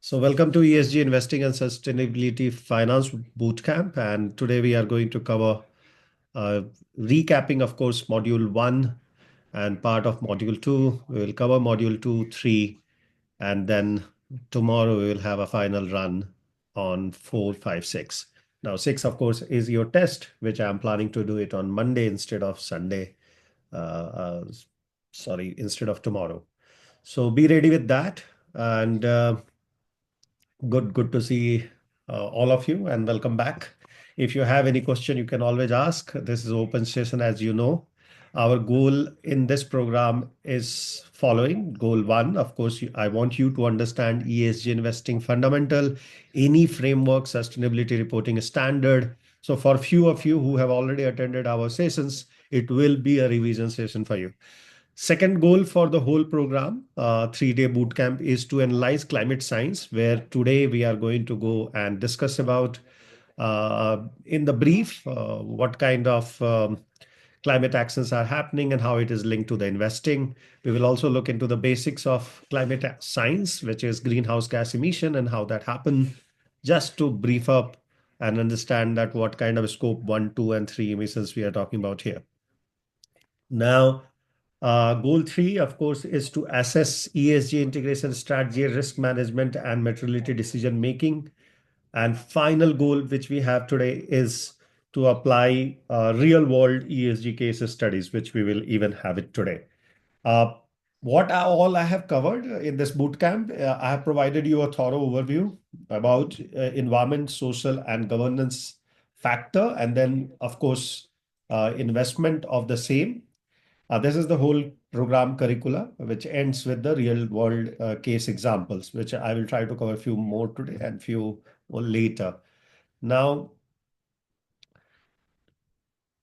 So, welcome to ESG Investing and Sustainability Finance Bootcamp. And today we are going to cover uh, recapping, of course, Module 1 and part of Module 2. We will cover Module 2, 3, and then tomorrow we will have a final run on 4, 5, 6. Now, 6, of course, is your test, which I'm planning to do it on Monday instead of Sunday. Uh, uh, instead of tomorrow. So be ready with that. And good to see all of you and welcome back. If you have any question, you can always ask. This is open session, as you know. Our goal in this program is following. Goal one, of course, I want you to understand ESG investing fundamental, any framework, sustainability reporting standard. So for few of you who have already attended our sessions, it will be a revision session for you. Second goal for the whole program, 3-day bootcamp, is to analyze climate science, where today we are going to go and discuss about, in the brief, what kind of climate actions are happening and how it is linked to the investing. We will also look into the basics of climate science, which is greenhouse gas emission and how that happen, just to brief up and understand that what kind of scope 1, 2, and 3 emissions we are talking about here. Now, goal 3, of course, is to assess ESG integration strategy, risk management, and materiality decision making. And final goal, which we have today, is to apply real world ESG case studies, which we will even have it today. Uh, all I have covered in this bootcamp, I have provided you a thorough overview about environment, social, and governance factor, and then, of course, investment of the same. This is the whole program curricula, which ends with the real world case examples, which I will try to cover a few more today and few more later. Now,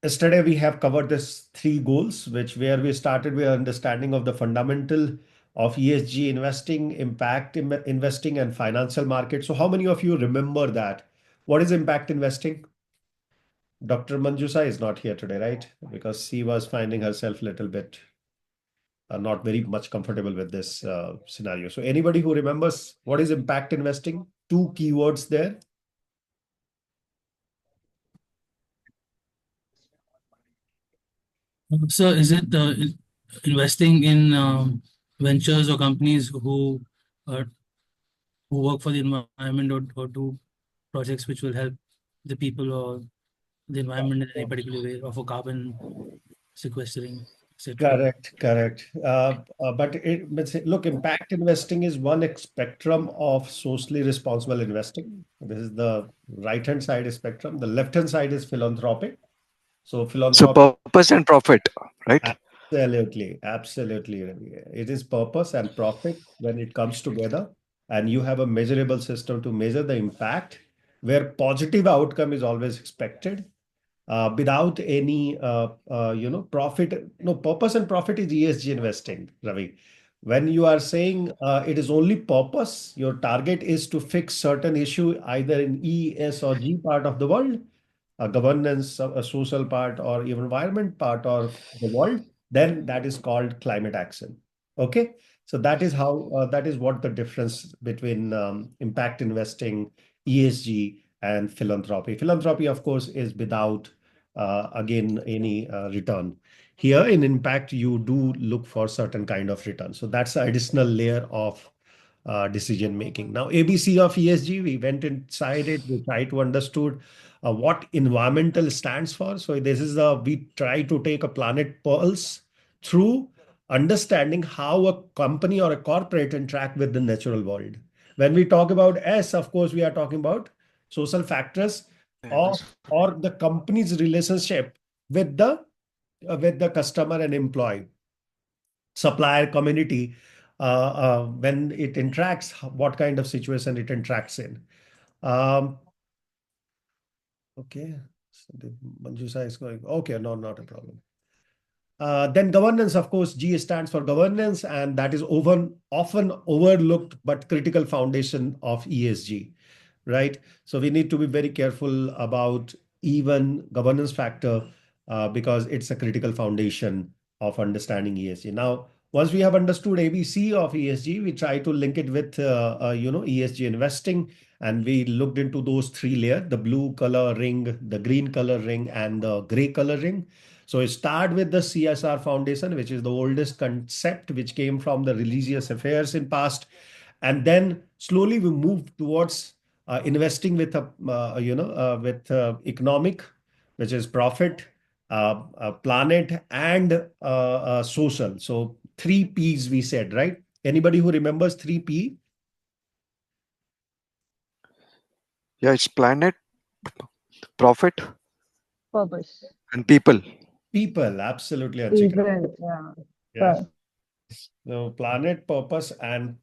yesterday we have covered this 3 goals, which where we started with understanding of the fundamental of ESG investing, impact investing, and financial markets. So how many of you remember that? What is impact investing? Dr. Manjusa is not here today, right? Because she was finding herself a little bit not very much comfortable with this scenario. So anybody who remembers what is impact investing? 2 keywords there. So is it investing in ventures or companies uh, who work for the environment or do projects which will help the people or the environment in any particular way, or for carbon sequestering, etc.? Correct. Look, impact investing is one spectrum of socially responsible investing. This is the right-hand side spectrum. The left-hand side is philanthropic. So So philanthropic, purpose and profit, right? absolutely. Ravi. It is purpose and profit when it comes together, and you have a measurable system to measure the impact, where positive outcome is always expected, without any profit. No, purpose and profit is ESG investing, Ravi. When you are saying it is only purpose, your target is to fix certain issue either in E, S, or G part of the world, a governance, a social part, or even environment part of the world, then that is called climate action. Okay, so that is how that is what the difference between impact investing, ESG, and philanthropy. Philanthropy, of course, is without again any return. Here in impact, you do look for certain kind of return. So that's the additional layer of decision making. Now, ABC of ESG, we went inside it, we tried to understood what environmental stands for. So this is we try to take a planet pulse through understanding how a company or a corporate interact with the natural world. When we talk about S, of course, we are talking about social factors of or the company's relationship with the customer and employee, supplier community, when it interacts, what kind of situation it interacts in. Um, okay, so the Manjusa is going, okay, no, not a problem. Then governance, of course, G stands for governance, and that is often overlooked but critical foundation of ESG, right? So we need to be very careful about even governance factor because it's a critical foundation of understanding ESG. Now, Once we have understood ABC of ESG, we try to link it with ESG investing, and we looked into those three layers: the blue color ring, the green color ring, and the gray color ring. So we start with the CSR Foundation, which is the oldest concept, which came from the religious affairs in past, and then slowly we move towards investing with a economic, which is profit, planet, and social. So three P's we said, right? Anybody who remembers three P? Yeah, it's planet, profit, Purpose. and people. People, absolutely, Anshika. People, yeah. Yes. So planet, purpose, and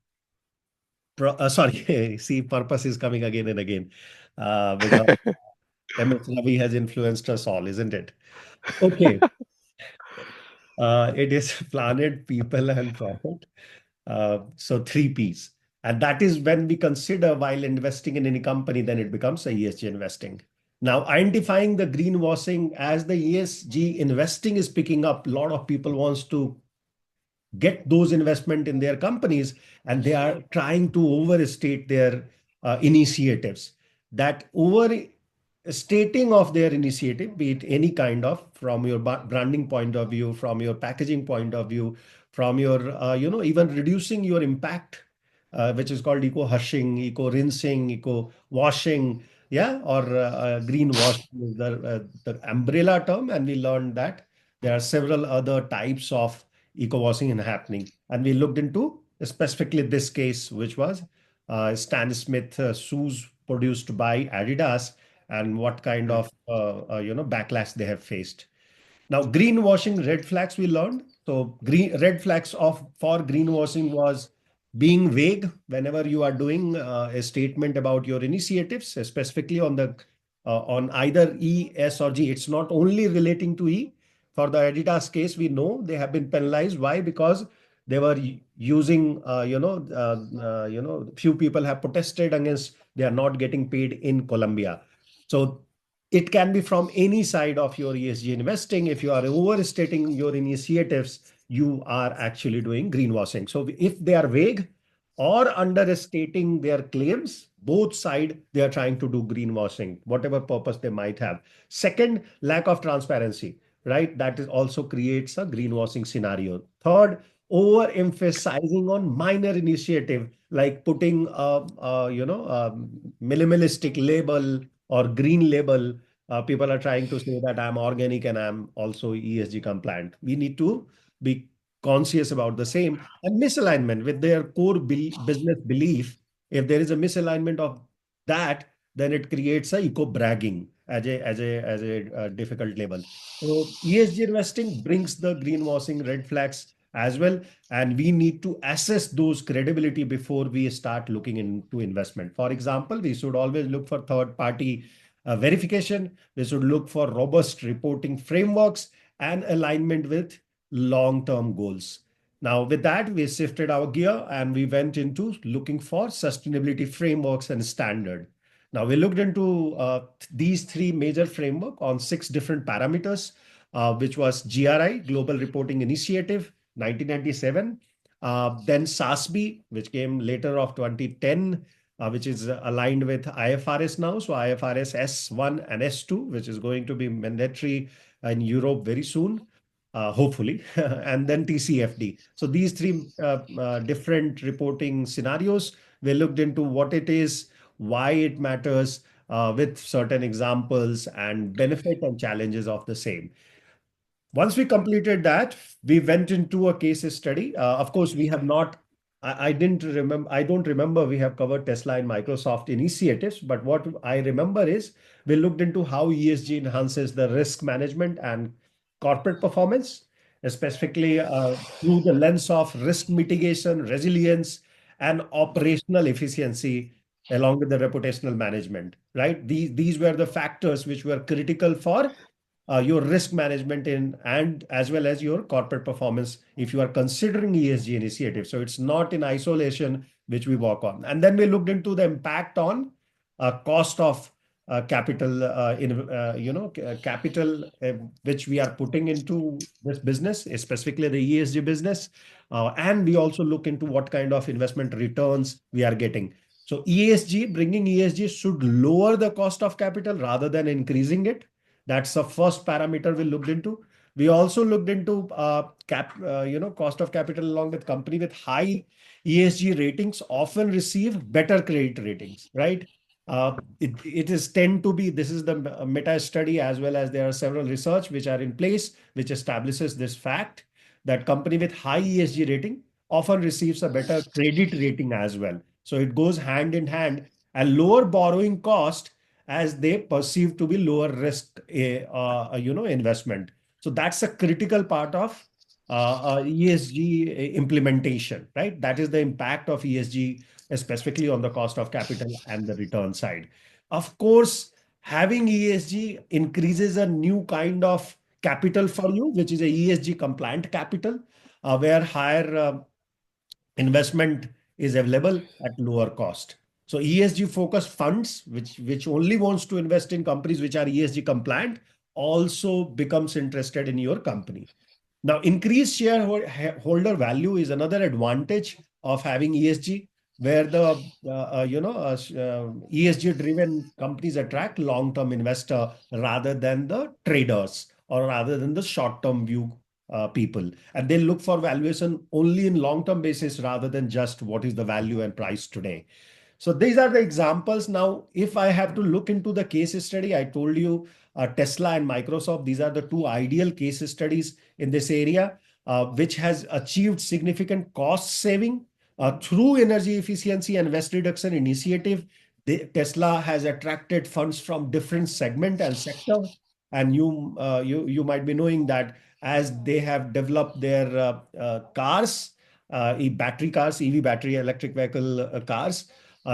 sorry, see, purpose is coming again and again because MS Ravi has influenced us all, isn't it? Okay. It is planet, people, and profit. So three Ps. And that is when we consider while investing in any company, then it becomes a ESG investing. Now, identifying the greenwashing as the ESG investing is picking up, a lot of people wants to get those investment in their companies, and they are trying to overstate their initiatives. That overstating of their initiative, be it any kind of, from your branding point of view, from your packaging point of view, from your even reducing your impact, which is called eco hushing, eco rinsing, eco washing, yeah, or green wash is the umbrella term. And we learned that there are several other types of eco-washing and happening. And we looked into specifically this case, which was Stan Smith shoes produced by Adidas, and what kind of backlash they have faced. Now, greenwashing red flags we learned. So green red flags of for greenwashing was being vague whenever you are doing a statement about your initiatives, specifically on the on either E, S, or G. It's not only relating to E. For the Adidas case, we know they have been penalized. Why? Because they were using, few people have protested against they are not getting paid in Colombia. So it can be from any side of your ESG investing. If you are overstating your initiatives, you are actually doing greenwashing. So if they are vague or understating their claims, both side they are trying to do greenwashing, whatever purpose they might have. Second, lack of transparency, right? That is also creates a greenwashing scenario. Third, overemphasizing on minor initiative, like putting a minimalistic label or green label. People are trying to say that I'm organic and I'm also ESG compliant. We need to be conscious about the same. And misalignment with their core business belief. If there is a misalignment of that, then it creates a eco bragging as a difficult label. So ESG investing brings the greenwashing red flags as well, and we need to assess those credibility before we start looking into investment. For example, we should always look for third party verification. We should look for robust reporting frameworks and alignment with long term goals. Now, with that, we shifted our gear and we went into looking for sustainability frameworks and standard. Now, we looked into these three major framework on six different parameters, which was GRI, Global Reporting Initiative, 1997. Then SASB, which came later of 2010, which is aligned with IFRS now. So IFRS S1 and S2, which is going to be mandatory in Europe very soon, hopefully, and then TCFD. So these three different reporting scenarios, we looked into what it is, why it matters, with certain examples and benefit and challenges of the same. Once we completed that, we went into a case study. Of course, we have not, I don't remember we have covered Tesla and Microsoft initiatives, but what I remember is we looked into how ESG enhances the risk management and corporate performance, specifically through the lens of risk mitigation, resilience, and operational efficiency, along with the reputational management, right? These were the factors which were critical for your risk management in and as well as your corporate performance if you are considering ESG initiatives. So it's not in isolation which we work on. And then we looked into the impact on cost of capital, capital which we are putting into this business, specifically the ESG business. And we also look into what kind of investment returns we are getting. So bringing ESG should lower the cost of capital rather than increasing it. That's the first parameter we looked into. We also looked into cost of capital along with company with high ESG ratings often receive better credit ratings, right? It is tend to be, this is the meta study, as well as there are several research which are in place which establishes this fact that company with high ESG rating often receives a better credit rating as well. So it goes hand in hand, and lower borrowing cost as they perceive to be lower risk investment. So that's a critical part of ESG implementation, right? That is the impact of ESG, specifically on the cost of capital and the return side. Of course, having ESG increases a new kind of capital for you, which is a ESG compliant capital, where higher investment is available at lower cost. So ESG focused funds, which only wants to invest in companies which are ESG compliant, also becomes interested in your company. Now, increased shareholder value is another advantage of having ESG, where the ESG-driven companies attract long-term investor rather than the traders or rather than the short-term view people. And they look for valuation only in long-term basis rather than just what is the value and price today. So these are the examples. Now, if I have to look into the case study, I told you Tesla and Microsoft, these are the two ideal case studies in this area, which has achieved significant cost saving through energy efficiency and waste reduction initiative. Tesla has attracted funds from different segment and sector. And you might be knowing that as they have developed their cars, battery cars, EV battery electric vehicle cars,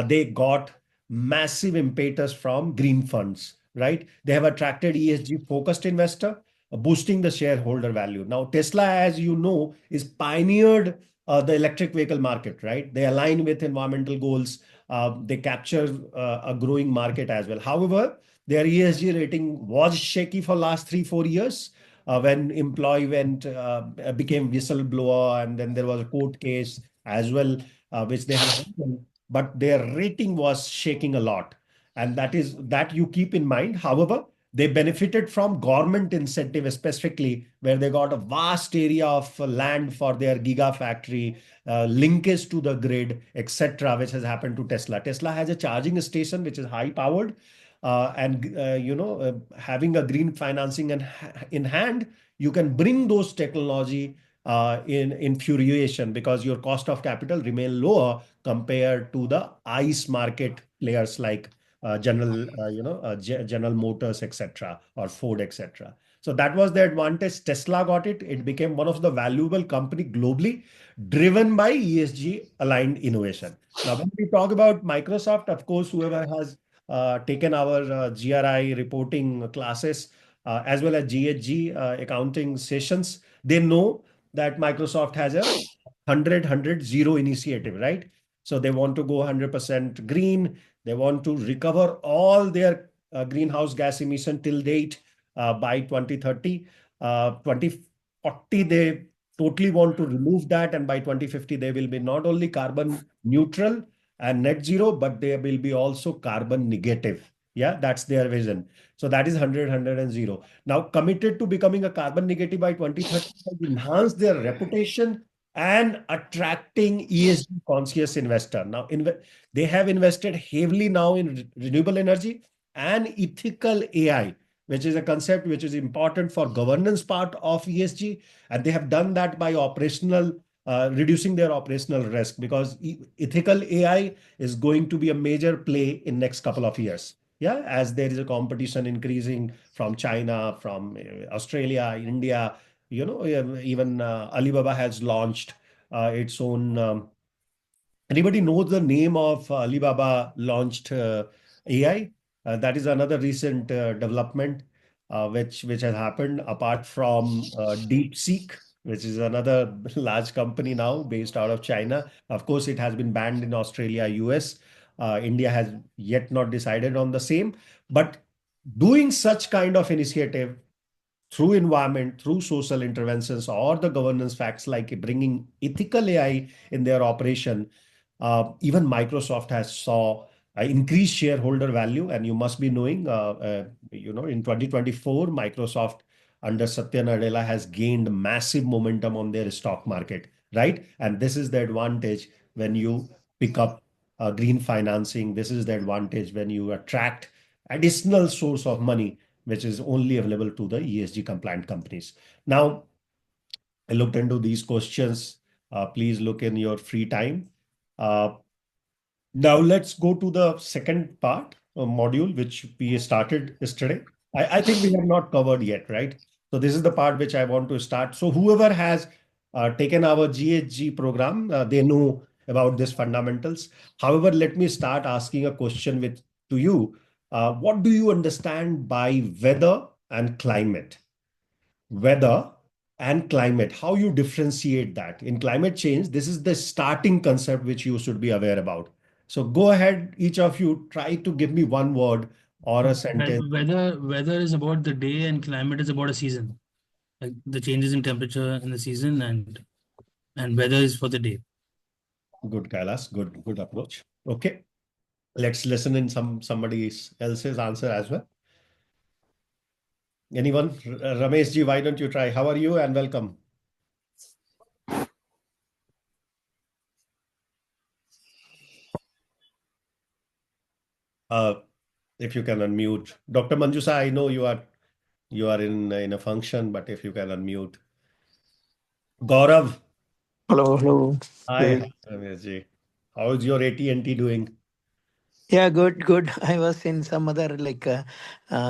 they got massive impetus from green funds, right? They have attracted ESG focused investor, boosting the shareholder value. Now, Tesla, as you know, is pioneered the electric vehicle market, right? They align with environmental goals. They capture a growing market as well. However, their ESG rating was shaky for last 3-4 years. When employee became whistleblower, and then there was a court case as well, which they have handled, but their rating was shaking a lot. And that you keep in mind. However, they benefited from government incentive specifically, where they got a vast area of land for their gigafactory, linkage to the grid, etc., which has happened to Tesla. Tesla has a charging station which is high powered, having a green financing in hand, you can bring those technology in fruition, because your cost of capital remain lower compared to the ICE market players like General Motors, etc., or Ford, etc. So that was the advantage. Tesla got it. It became one of the valuable company globally, driven by ESG aligned innovation. Now, when we talk about Microsoft, of course, whoever has taken our GRI reporting classes, as well as GHG accounting sessions, they know that Microsoft has a 100-100-0 initiative, right? So they want to go 100% green. They want to recover all their greenhouse gas emission till date by 2030. 2040, they totally want to remove that. And by 2050, they will be not only carbon neutral and net zero, but they will be also carbon negative. Yeah, that's their vision. So that is 100, 100 and 0. Now, committed to becoming a carbon negative by 2030, enhance their reputation and attracting ESG conscious investor. Now, they have invested heavily now in renewable energy and ethical AI, which is a concept which is important for governance part of ESG. And they have done that by reducing their operational risk, because ethical AI is going to be a major play in next couple of years. Yeah, as there is a competition increasing from China, from Australia, India, even Alibaba has launched its own. Anybody knows the name of Alibaba launched AI? That is another recent development which has happened, apart from DeepSeek, which is another large company now based out of China. Of course, it has been banned in Australia, US. India has yet not decided on the same, but doing such kind of initiative through environment, through social interventions, or the governance facts like bringing ethical AI in their operation, even Microsoft has saw increased shareholder value. And you must be knowing, in 2024, Microsoft under Satya Nadella has gained massive momentum on their stock market, right? And this is the advantage when you pick up green financing. This is the advantage when you attract additional source of money which is only available to the ESG compliant companies. Now, I looked into these questions. Please look in your free time. Uh, Now let's go to the second part, module, which we started yesterday. I think we have not covered yet, right? So this is the part which I want to start. So whoever has taken our GHG program, they know about these fundamentals. However, let me start asking a question with to you. What do you understand by weather and climate? Weather and climate, how you differentiate that in climate change? This is the starting concept which you should be aware about. So go ahead, each of you try to give me one word or a sentence. Weather is about the day and climate is about a season. Like the changes in temperature in the season and weather is for the day. Good, Kailas. Good approach. Okay, let's listen in somebody else's answer as well. Anyone? Ramesh ji, why don't you try? How are you and welcome? Uh, if you can unmute. Dr. Manjusa, I know you are in a function, but if you can unmute. Gaurav. Hello, hello. Hi, Good. Ramesh ji. How's your AT&T doing? Yeah, good, good. I was in some other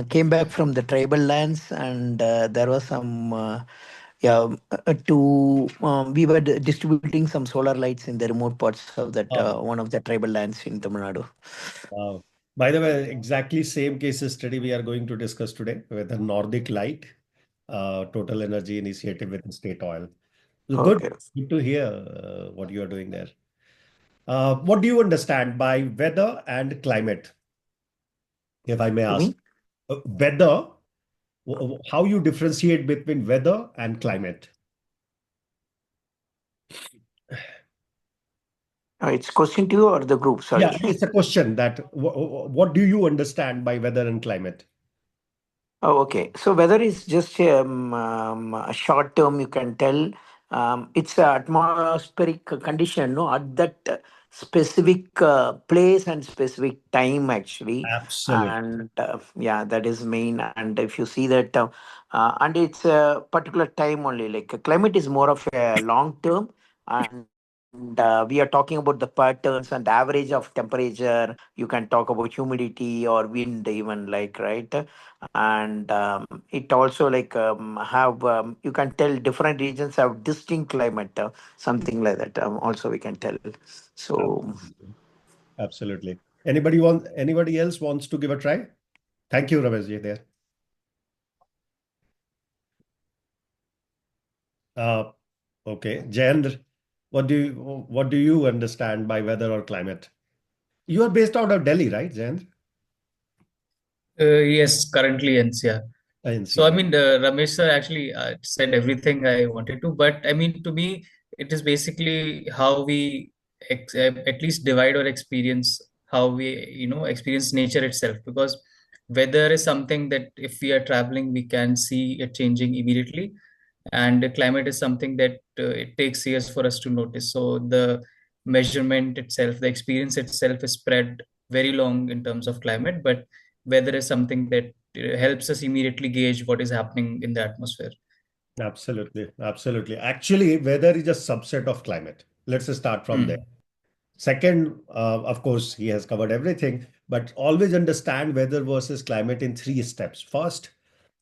came back from the tribal lands, and there was some we were distributing some solar lights in the remote parts of that Oh, one of the tribal lands in Tamil Nadu. wow. By the way, exactly same case study we are going to discuss today with the Nordic Light Total Energy Initiative with State Oil. So good, Okay. good to hear what you are doing there. What do you understand by weather and climate, if I may To ask? me, Weather, how you differentiate between weather and climate? it's question to you or the group. Yeah, Sorry. it's a question that what do you understand by weather and climate? Oh, okay. So weather is just a short term, you can tell. It's a atmospheric condition, no, at that specific place and specific time, actually. Absolutely. And yeah, that is main. And if you see that, and it's a particular time only. Like climate is more of a long term, and we are talking about the patterns and average of temperature. You can talk about humidity or wind, even like, right? And it also have you can tell different regions have distinct climate, something like that, also we can tell. So Absolutely. Absolutely. Anybody else wants to give a try? Thank you, Rameshji there. Uh, okay. Jayendra, what do you understand by weather or climate? You are based out of Delhi, right, Jayendra? Yes, currently NCR. So, I NCR. mean, Ramesh sir actually said everything I wanted to, but I mean, to me, it is basically how we at least divide our experience, how we, experience nature itself. Because weather is something that if we are traveling, we can see it changing immediately, and the climate is something that it takes years for us to notice. So the measurement itself, the experience itself is spread very long in terms of climate, but weather is something that helps us immediately gauge what is happening in the atmosphere. Absolutely. Absolutely. Actually, weather is a subset of climate. Let's start from there. Hmm. Second, of course, he has covered everything, but always understand weather versus climate in three steps. First,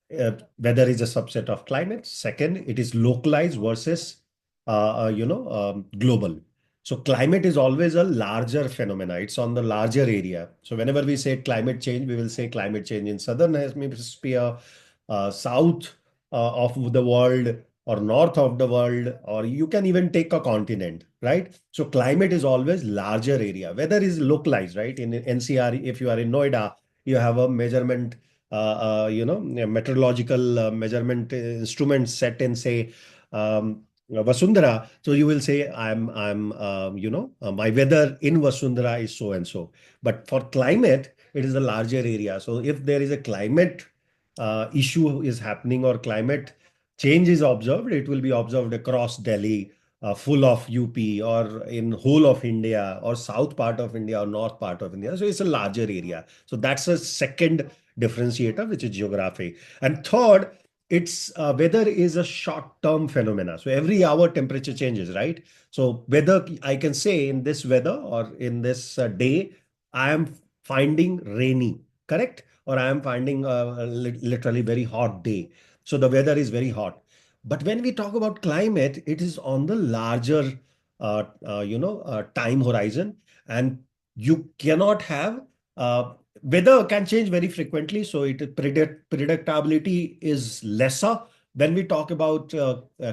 weather is a subset of climate. Second, it is localized versus global. So climate is always a larger phenomena. It's on the larger area. So whenever we say climate change, we will say climate change in southern hemisphere, south of the world, or north of the world, or you can even take a continent, right? So climate is always larger area. Weather is localized, right? In NCR, if you are in Noida, you have a measurement, a meteorological measurement instrument set in, say, Vasundhara. So you will say, my weather in Vasundhara is so and so. But for climate, it is a larger area. So if there is a climate issue is happening or climate change is observed, it will be observed across Delhi, full of UP, or in whole of India, or south part of India, or north part of India. So it's a larger area. So that's a second differentiator, which is geography. And third, it's weather is a short-term phenomena. So every hour temperature changes, right? So whether I can say in this weather or in this day, I am finding rainy, correct? Or I am finding literally very hot day. So the weather is very hot. But when we talk about climate, it is on the larger, time horizon, and you cannot have weather can change very frequently. So predictability is lesser. When we talk about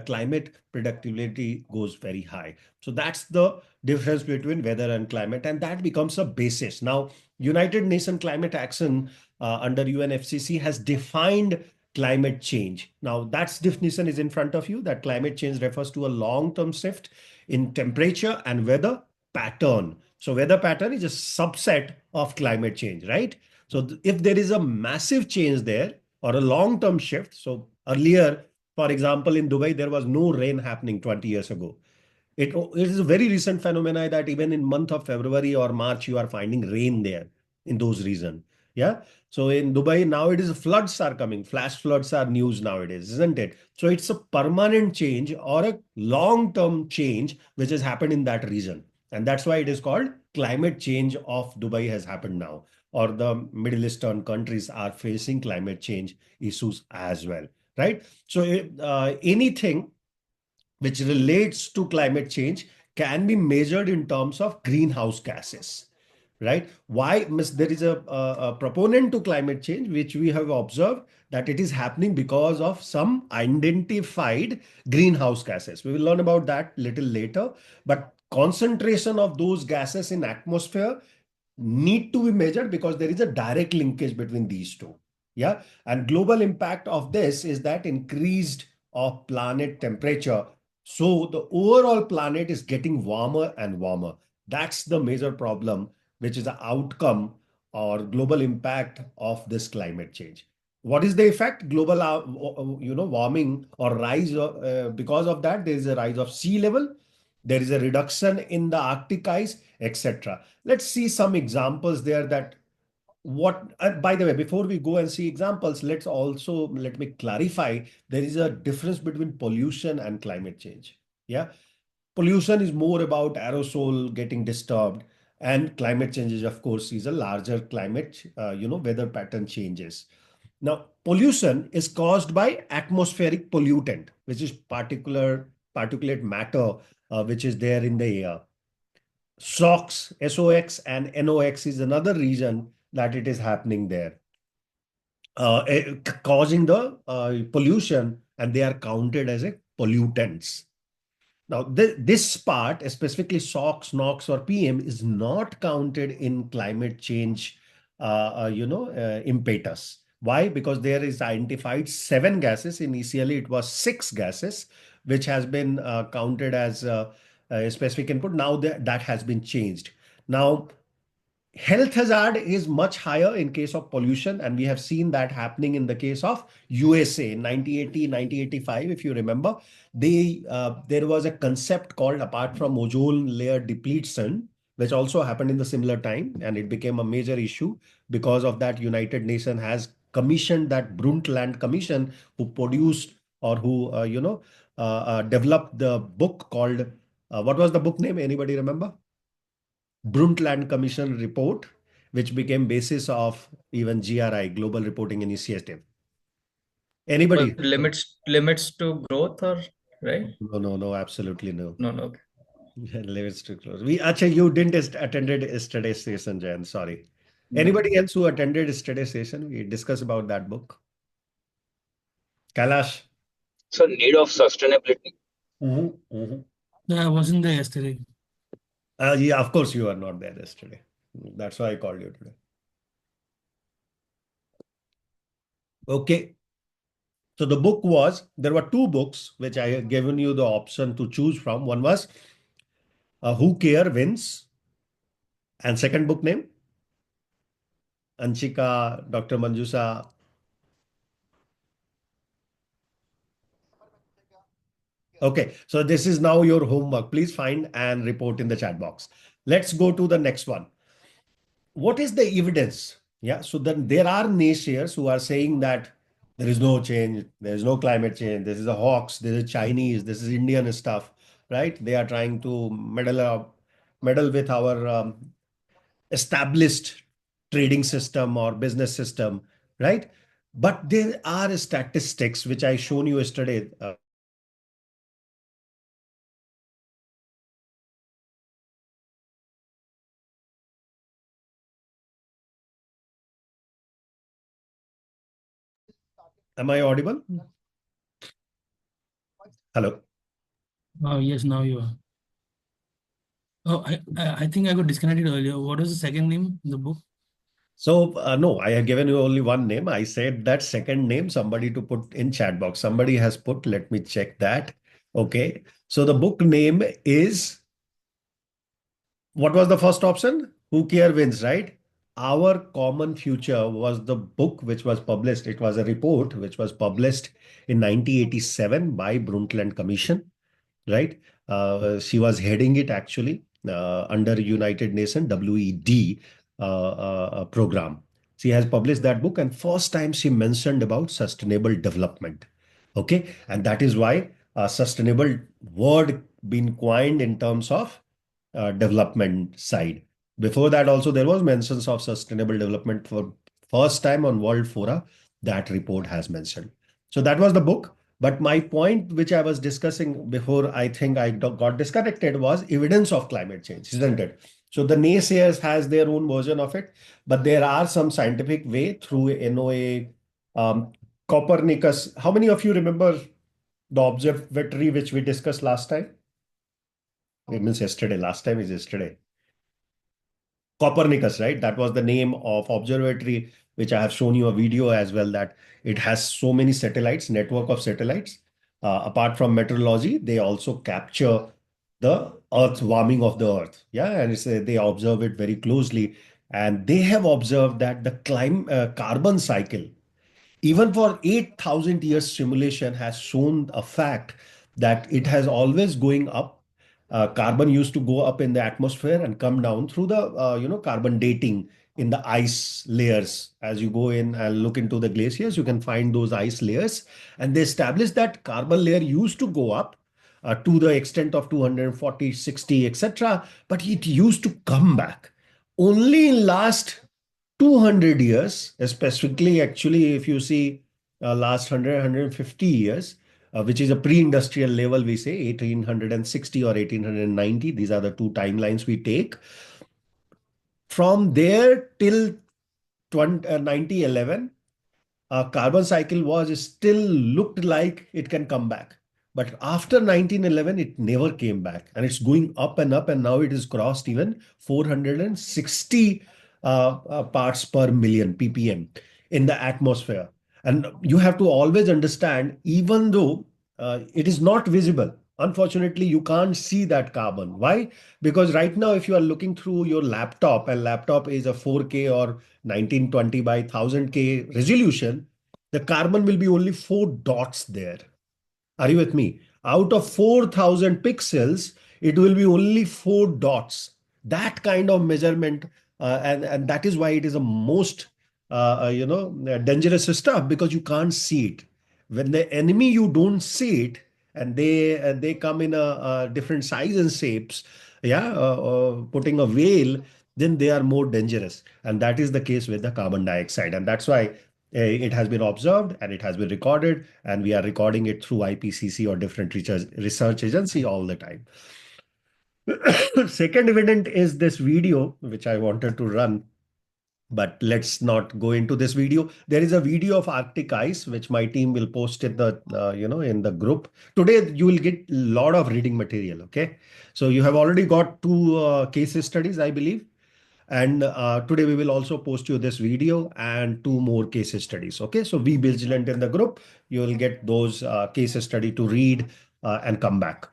climate, predictability goes very high. So that's the difference between weather and climate, and that becomes a basis. Now, United Nations Climate Action under UNFCCC has defined climate change. Now, that definition is in front of you, that climate change refers to a long-term shift in temperature and weather pattern. So weather pattern is a subset of climate change, right? So if there is a massive change there or a long-term shift, so earlier, for example, in Dubai, there was no rain happening 20 years ago. It is a very recent phenomena that even in month of February or March, you are finding rain there in those regions. Yeah. So in Dubai, now it is floods are coming. Flash floods are news nowadays, isn't it? So it's a permanent change or a long-term change which has happened in that region. And that's why it is called climate change of Dubai has happened now. Or the Middle Eastern countries are facing climate change issues as well. Right. So anything which relates to climate change can be measured in terms of greenhouse gases, right? Why? There is a proponent to climate change, which we have observed that it is happening because of some identified greenhouse gases. We will learn about that little later, but concentration of those gases in atmosphere need to be measured because there is a direct linkage between these two. Yeah. And global impact of this is that increased of planet temperature. So the overall planet is getting warmer and warmer. That's the major problem, which is the outcome or global impact of this climate change. What is the effect? Global, warming or rise because of that, there is a rise of sea level. There is a reduction in the Arctic ice, etc. Let's see some examples there that by the way, before we go and see examples, let me clarify, there is a difference between pollution and climate change. Yeah. Pollution is more about aerosol getting disturbed, and climate changes, of course, is a larger climate, weather pattern changes. Now, pollution is caused by atmospheric pollutant, which is particulate matter, which is there in the air. SOx and NOx is another reason that it is happening there, causing the pollution, and they are counted as a pollutants. Now, this part, specifically SOx, NOx, or PM, is not counted in climate change, impetus. Why? Because there is identified 7 gases. Initially, it was 6 gases, which has been counted as a specific input. Now that has been changed. Now, health hazard is much higher in case of pollution, and we have seen that happening in the case of USA in 1980, 1985. If you remember, there was a concept called, apart from ozone layer depletion, which also happened in the similar time, and it became a major issue. Because of that, United Nations has commissioned that Brundtland Commission, who produced or who developed the book called what was the book name? Anybody remember? Brundtland Commission report, which became basis of even GRI, Global Reporting Initiative. Anybody? Limits to growth, or right? No, absolutely no. No, no. Limits to close. Actually, you didn't attended yesterday's session, Jan. Sorry. No. Anybody else who attended yesterday's session? We discussed about that book. Kailash. So need of sustainability. No, I wasn't there yesterday. Yeah, of course you are not there yesterday. That's why I called you today. Okay. So the book was, there were two books which I had given you the option to choose from. One was Who Care Wins, and second book name, Anshika, Dr. Manjusa. Okay, so this is now your homework. Please find and report in the chat box. Let's go to the next one. What is the evidence? Yeah, so then there are naysayers who are saying that there is no change, there is no climate change, this is a hoax, this is Chinese, this is Indian stuff, right? They are trying to meddle with our established trading system or business system, right? But there are statistics which I shown you yesterday. Am I audible? Hello. Oh, yes, now you are. Oh, I think I got disconnected earlier. What was the second name in the book? So no, I have given you only one name. I said that second name somebody to put in chat box. Somebody has put. Let me check that. Okay. So the book name is, what was the first option? Who Care Wins, right? Our Common Future was the book which was published. It was a report which was published in 1987 by Brundtland Commission, right? She was heading it actually under United Nations WED program. She has published that book, and first time she mentioned about sustainable development. Okay, and that is why sustainable word been coined in terms of development side. Before that, also there was mentions of sustainable development for first time on World Fora. That report has mentioned. So that was the book. But my point, which I was discussing before, I think I got disconnected, was evidence of climate change, isn't it? So the naysayers has their own version of it, but there are some scientific way through NOA, Copernicus. How many of you remember the observatory which we discussed last time? It means yesterday. Last time is yesterday. Copernicus, right? That was the name of observatory, which I have shown you a video as well, that it has so many satellites, network of satellites. Apart from meteorology, they also capture the earth warming of the earth. Yeah, and they observe it very closely. And they have observed that the carbon cycle, even for 8,000 years simulation, has shown a fact that it has always going up. Carbon used to go up in the atmosphere and come down through the carbon dating in the ice layers. As you go in and look into the glaciers, you can find those ice layers, and they established that carbon layer used to go up to the extent of 240, 60, etc., but it used to come back only in last 200 years, specifically, actually, if you see last 150 years, which is a pre-industrial level, we say 1860 or 1890. These are the two timelines we take. From there till 1911, carbon cycle was still looked like it can come back. But after 1911, it never came back. And it's going up and up. And now it has crossed even 460 parts per million, ppm, in the atmosphere. And you have to always understand, even though it is not visible, unfortunately, you can't see that carbon. Why? Because right now, if you are looking through your laptop, and laptop is a 4K or 1920 by 1000K resolution, the carbon will be only four dots there. Are you with me? Out of 4,000 pixels, it will be only four dots. That kind of measurement, and that is why it is a most, dangerous stuff, because you can't see it. When the enemy, you don't see it, and they come in a different size and shapes. Yeah, putting a veil, then they are more dangerous, and that is the case with the carbon dioxide, and that's why it has been observed and it has been recorded, and we are recording it through IPCC or different research agency all the time. Second evident is this video which I wanted to run. But let's not go into this video. There is a video of Arctic ice, which my team will post in the, in the group. Today, you will get a lot of reading material. Okay. So you have already got two case studies, I believe. And today we will also post you this video and two more case studies. Okay. So be vigilant in the group. You will get those case study to read and come back.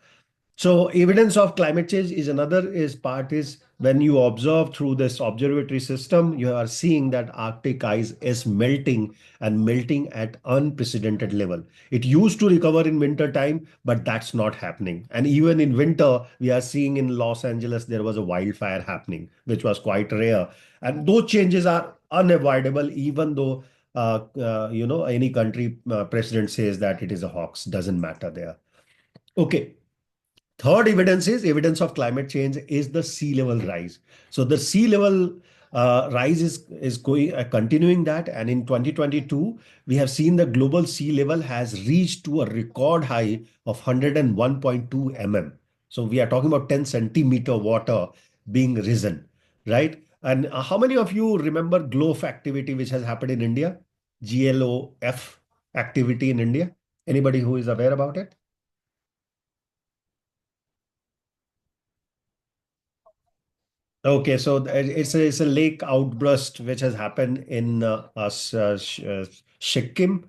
So evidence of climate change is another is part is when you observe through this observatory system, you are seeing that Arctic ice is melting and melting at unprecedented level. It used to recover in winter time, but that's not happening. And even in winter, we are seeing in Los Angeles, there was a wildfire happening, which was quite rare. And those changes are unavoidable, even though any country president says that it is a hoax, doesn't matter there. Okay. Third evidence is evidence of climate change is the sea level rise. So the sea level rise is going continuing that, and in 2022 we have seen the global sea level has reached to a record high of 101.2 mm. So we are talking about 10 centimeter water being risen, right? And how many of you remember GLOF activity which has happened in India? GLOF activity in India. Anybody who is aware about it? Okay, so it's a lake outburst which has happened in Sikkim.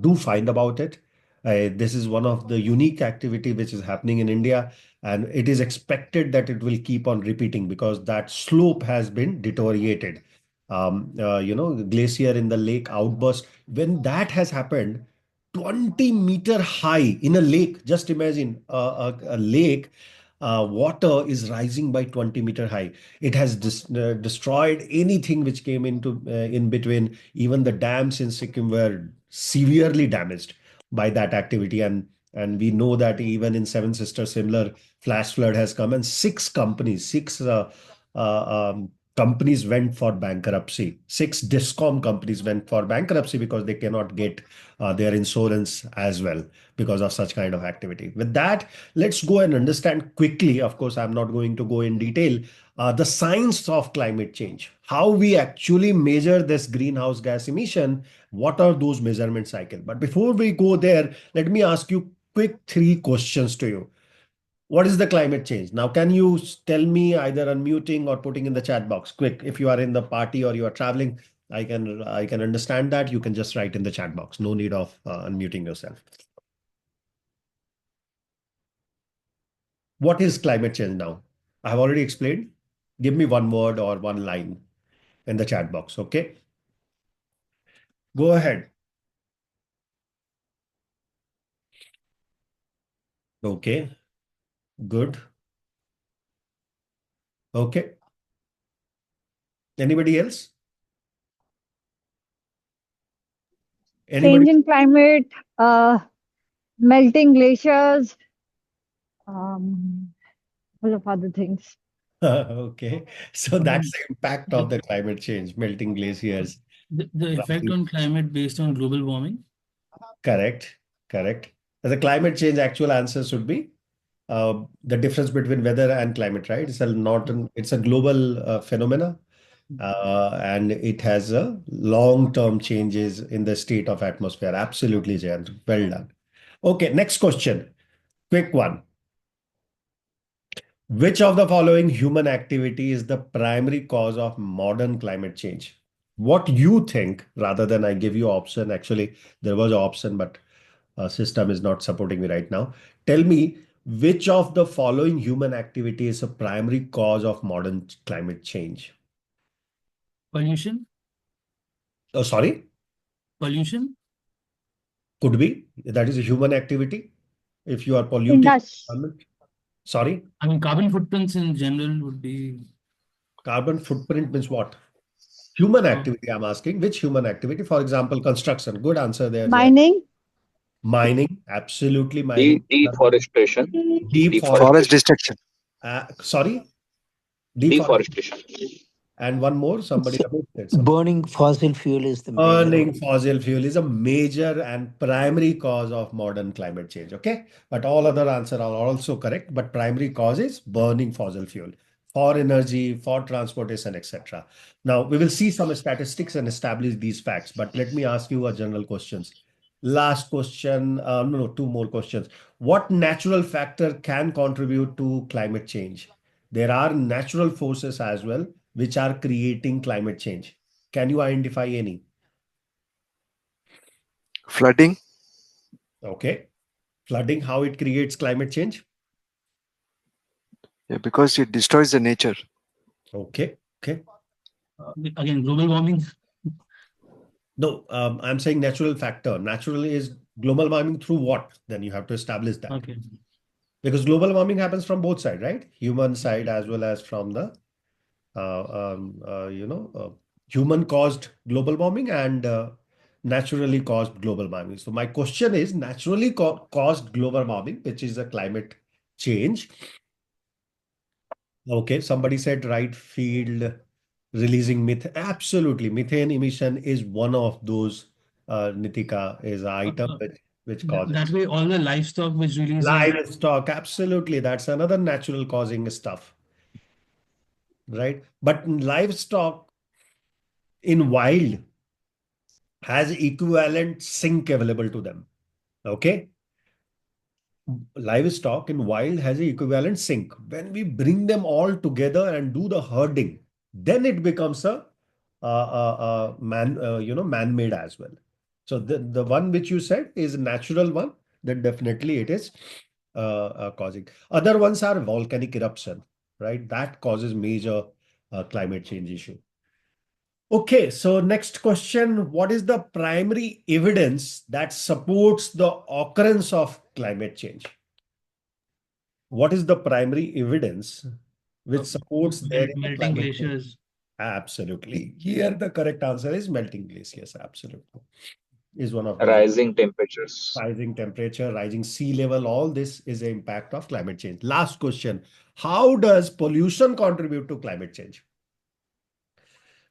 Do find about it. This is one of the unique activity which is happening in India, and it is expected that it will keep on repeating because that slope has been deteriorated. Glacier in the lake outburst. When that has happened, 20-meter high in a lake. Just imagine a lake water is rising by 20-meter high. It has destroyed anything which came into in between. Even the dams in Sikkim were severely damaged by that activity. And we know that even in Seven Sisters, similar flash flood has come, and six companies went for bankruptcy. Six discom companies went for bankruptcy because they cannot get their insurance as well because of such kind of activity. With that, let's go and understand quickly. Of course, I'm not going to go in detail. The science of climate change, how we actually measure this greenhouse gas emission, what are those measurement cycle. But before we go there, let me ask you quick three questions to you. What is the climate change? Now, can you tell me either unmuting or putting in the chat box? Quick, if you are in the party or you are traveling, I can understand that. You can just write in the chat box. No need of unmuting yourself. What is climate change now? I have already explained. Give me one word or one line in the chat box. Okay. Go ahead. Okay. Good. Okay. Anybody else? Anybody? Change in climate, melting glaciers, um, full of other things. Okay. So that's the impact of the climate change, melting glaciers. The effect on climate based on global warming. Correct. Correct. The climate change actual answer should be the difference between weather and climate, right? It's a global phenomena, and it has a long-term changes in the state of atmosphere. Absolutely, Jayant. Well done. Okay, next question. Quick one. Which of the following human activity is the primary cause of modern climate change? What you think, rather than I give you option. Actually, there was an option, but system is not supporting me right now. Tell me which of the following human activity is a primary cause of modern climate change? Pollution. Oh, sorry, Pollution. could be. That is a human activity. If you are polluting the Indus. environment. Sorry, I mean, carbon footprints in general would be. carbon footprint means what? Human Uh, activity, I'm asking. Which human activity? For example, construction. Good answer there, Jay. Mining. Mining, absolutely mining. Deforestation. Deforestation. Forest destruction. Sorry, deforestation. Deforestation. And one more, somebody So said something. burning fossil fuel is the major Burning one. fossil fuel is a major and primary cause of modern climate change. Okay. But all other answers are also correct. But primary cause is burning fossil fuel. for energy, for transportation, etc. Now, we will see some statistics and establish these facts, but let me ask you a general questions. Last question, no, two more questions. What natural factor can contribute to climate change? There are natural forces as well, which are creating climate change. Can you identify any? Flooding. Okay. Flooding, how it creates climate change? Yeah, because it destroys the nature. Okay. Okay. Again, global warming. No, I'm saying natural factor. Natural is global warming through what? Then you have to establish that. Okay. Because global warming happens from both sides, right? Human side as well as from the, you know, human caused global warming and naturally caused global warming. So my question is naturally caused global warming, which is a climate change. Okay, somebody said right field releasing methane. Absolutely, methane emission is one of those. Nitika is an item Uh, which that causes way, all the livestock which release livestock. Absolutely, that's another natural causing stuff, right? But livestock in wild has equivalent sink available to them. Okay, livestock in wild has an equivalent sink. When we bring them all together and do the herding, then it becomes man-made as well. So the one which you said is a natural one, then definitely it is causing. Other ones are volcanic eruption, right? That causes major climate change issue. Okay, so next question. What is the primary evidence that supports the occurrence of climate change? What is the primary evidence which supports there is a melting climate change? glaciers. Absolutely. Here the correct answer is melting glaciers. Absolutely. Is one of those. Rising temperatures. Rising temperature, rising sea level, all this is an impact of climate change. Last question. How does pollution contribute to climate change?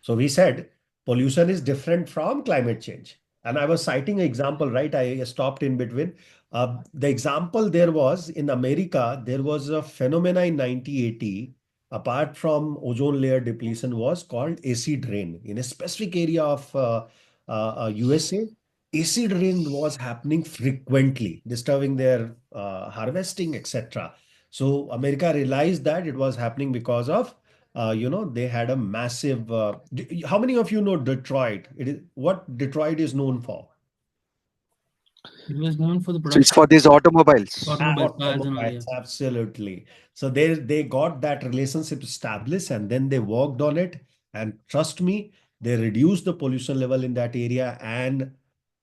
So we said pollution is different from climate change. And I was citing an example, right? I stopped in between. The example there was in America, there was a phenomena in 1980, apart from ozone layer depletion, was called acid rain. In a specific area of USA, acid rain was happening frequently, disturbing their harvesting, etc. So America realized that it was happening because of they had a massive. How many of you know Detroit? It is what Detroit is known for. It was known for the So it's production for these automobiles. of automobiles, cars and all. Yeah. Automobiles, absolutely. So they got that relationship established, and then they worked on it. And trust me, they reduced the pollution level in that area, and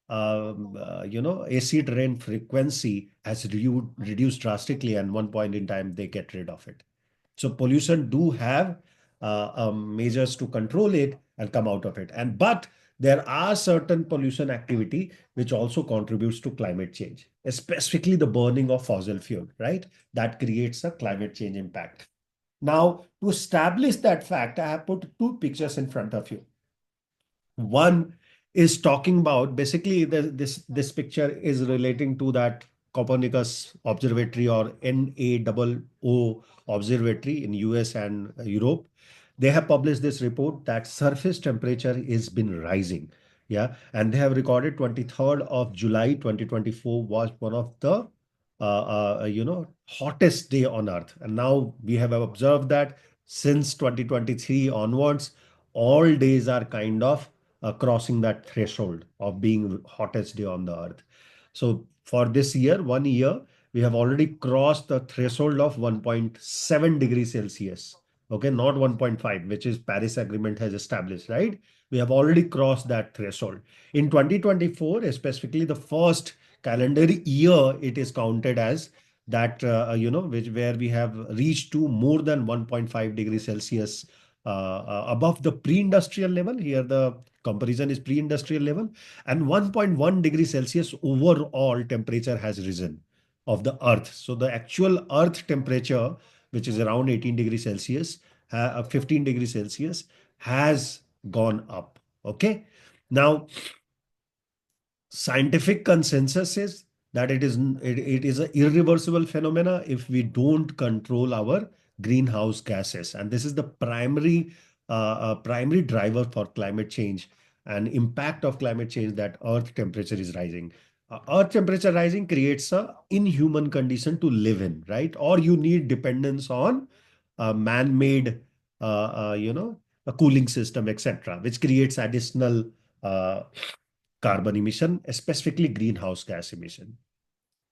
acid rain frequency has reduced drastically. And one point in time, they get rid of it. So pollution do have measures to control it and come out of it. And but there are certain pollution activity which also contributes to climate change, specifically the burning of fossil fuel, right? That creates a climate change impact. Now, to establish that fact, I have put two pictures in front of you. One is talking about basically this picture is relating to that Copernicus Observatory or NAOO Observatory in US and Europe. They have published this report that surface temperature has been rising. Yeah. And they have recorded 23rd of July 2024 was one of the hottest day on earth. And now we have observed that since 2023 onwards, all days are kind of crossing that threshold of being hottest day on the earth. So for this year, 1 year, we have already crossed the threshold of 1.7 degrees Celsius. Okay, not 1.5, which is Paris Agreement has established, right? We have already crossed that threshold. In 2024, specifically the first calendar year, it is counted as that, where we have reached to more than 1.5 degrees Celsius above the pre-industrial level. Here the comparison is pre-industrial level, and 1.1 degrees Celsius overall temperature has risen of the earth. So the actual earth temperature, which is around 18 degrees Celsius, 15 degrees Celsius, has gone up. Okay. Now, scientific consensus is that it is an irreversible phenomena if we don't control our greenhouse gases. And this is the primary driver for climate change and impact of climate change, that earth temperature is rising. Earth temperature rising creates a inhuman condition to live in, right? Or you need dependence on man-made, a cooling system, etc., which creates additional uh, carbon emission, specifically greenhouse gas emission.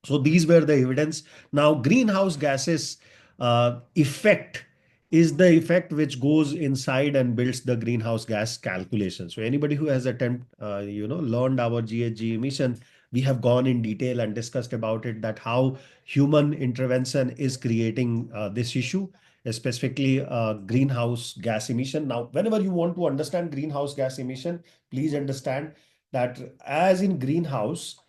So these were the evidence. Now, greenhouse gases effect is the effect which goes inside and builds the greenhouse gas calculation. So anybody who has learned our GHG emission, we have gone in detail and discussed about it, that how human intervention is creating this issue, specifically greenhouse gas emission. Now, whenever you want to understand greenhouse gas emission, please understand that as in greenhouse,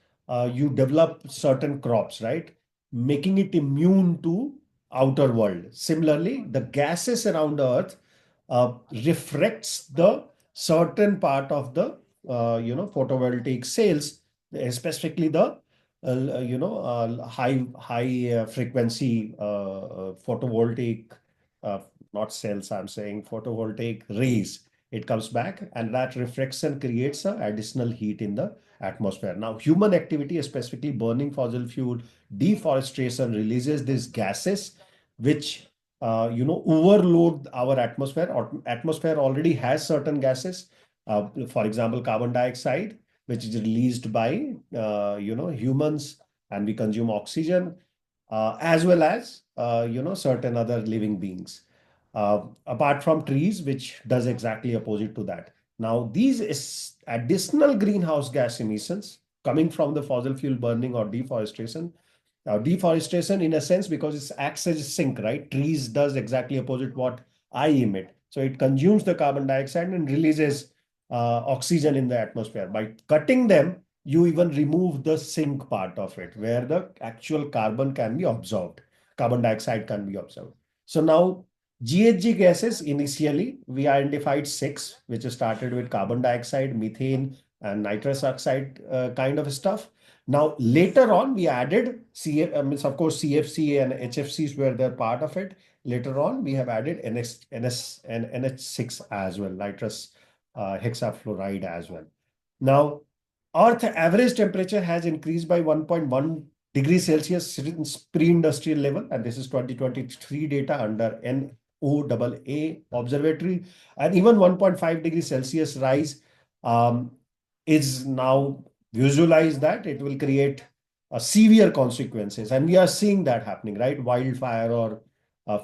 you develop certain crops, right? Making it immune to outer world. Similarly, the gases around the earth reflects the certain part of the photovoltaic cells, specifically the high frequency photovoltaic, uh, not cells, I'm saying photovoltaic rays. It comes back, and that reflection creates an additional heat in the atmosphere. Now, human activity, specifically burning fossil fuel, deforestation, releases these gases, which overload our atmosphere. Or atmosphere already has certain gases, for example, carbon dioxide, which is released by humans, and we consume oxygen, as well as certain other living beings. Apart from trees, which does exactly opposite to that. Now, these is additional greenhouse gas emissions coming from the fossil fuel burning or deforestation. Now, deforestation, in a sense, because it acts as a sink, right? Trees does exactly opposite what I emit. So it consumes the carbon dioxide and releases oxygen in the atmosphere. By cutting them, you even remove the sink part of it, where the actual carbon can be absorbed. Carbon dioxide can be absorbed. So now, GHG gases, initially, we identified six, which started with carbon dioxide, methane, and nitrous oxide kind of stuff. Now, later on, we added of course, CFC and HFCs were the part of it. Later on, we have added NS and NH6 as well, nitrous hexafluoride as well. Now, Earth average temperature has increased by 1.1 degrees Celsius since pre-industrial level, and this is 2023 data under NOAA observatory, and even 1.5 degrees Celsius rise is now visualized that it will create severe consequences, and we are seeing that happening, right? Wildfire or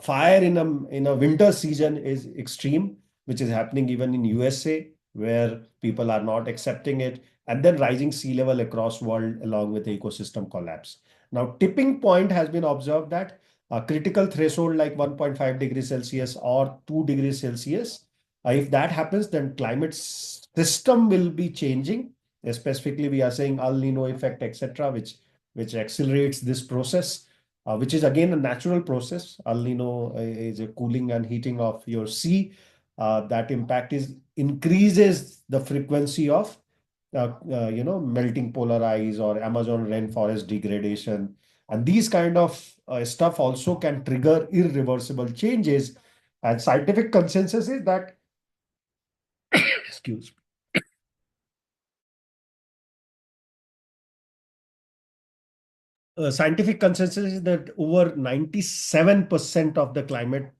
fire in a winter season is extreme, which is happening even in USA, where people are not accepting it, and then rising sea level across world along with the ecosystem collapse. Now, tipping point has been observed that a critical threshold like 1.5 degrees Celsius or 2 degrees Celsius, if that happens, then climate system will be changing. Specifically, we are saying El Nino effect, etc., which accelerates this process, which is again a natural process. El Nino is a cooling and heating of your sea. That impact increases the frequency of melting polar ice or Amazon rainforest degradation. And these kind of stuff also can trigger irreversible changes. And scientific consensus is that, excuse me. Scientific consensus is that over 97% of the climate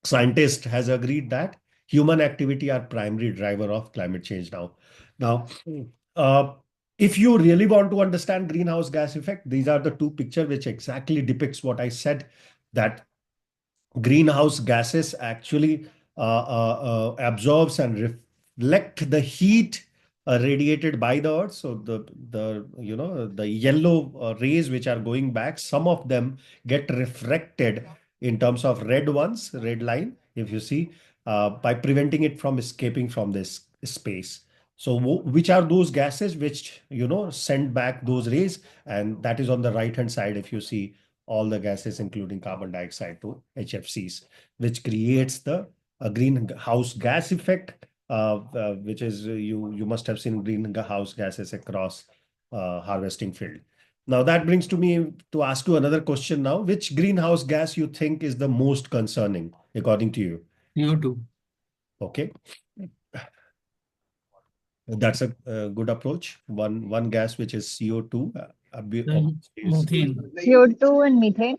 scientist has agreed that human activity are primary driver of climate change now. Now, if you really want to understand greenhouse gas effect, these are the two pictures which exactly depicts what I said, that greenhouse gases actually absorbs and reflect the heat radiated by the earth. So the yellow rays which are going back, some of them get refracted in terms of red ones, red line, if you see, by preventing it from escaping from this space. So which are those gases which send back those rays? And that is on the right hand side, if you see, all the gases, including carbon dioxide to HFCs, which creates the greenhouse gas effect, which is you must have seen greenhouse gases across harvesting field. Now that brings to me to ask you another question now. Which greenhouse gas you think is the most concerning, according to you? CO2. Okay. That's a good approach. One gas which is CO2. Then Is methane. CO2 and methane.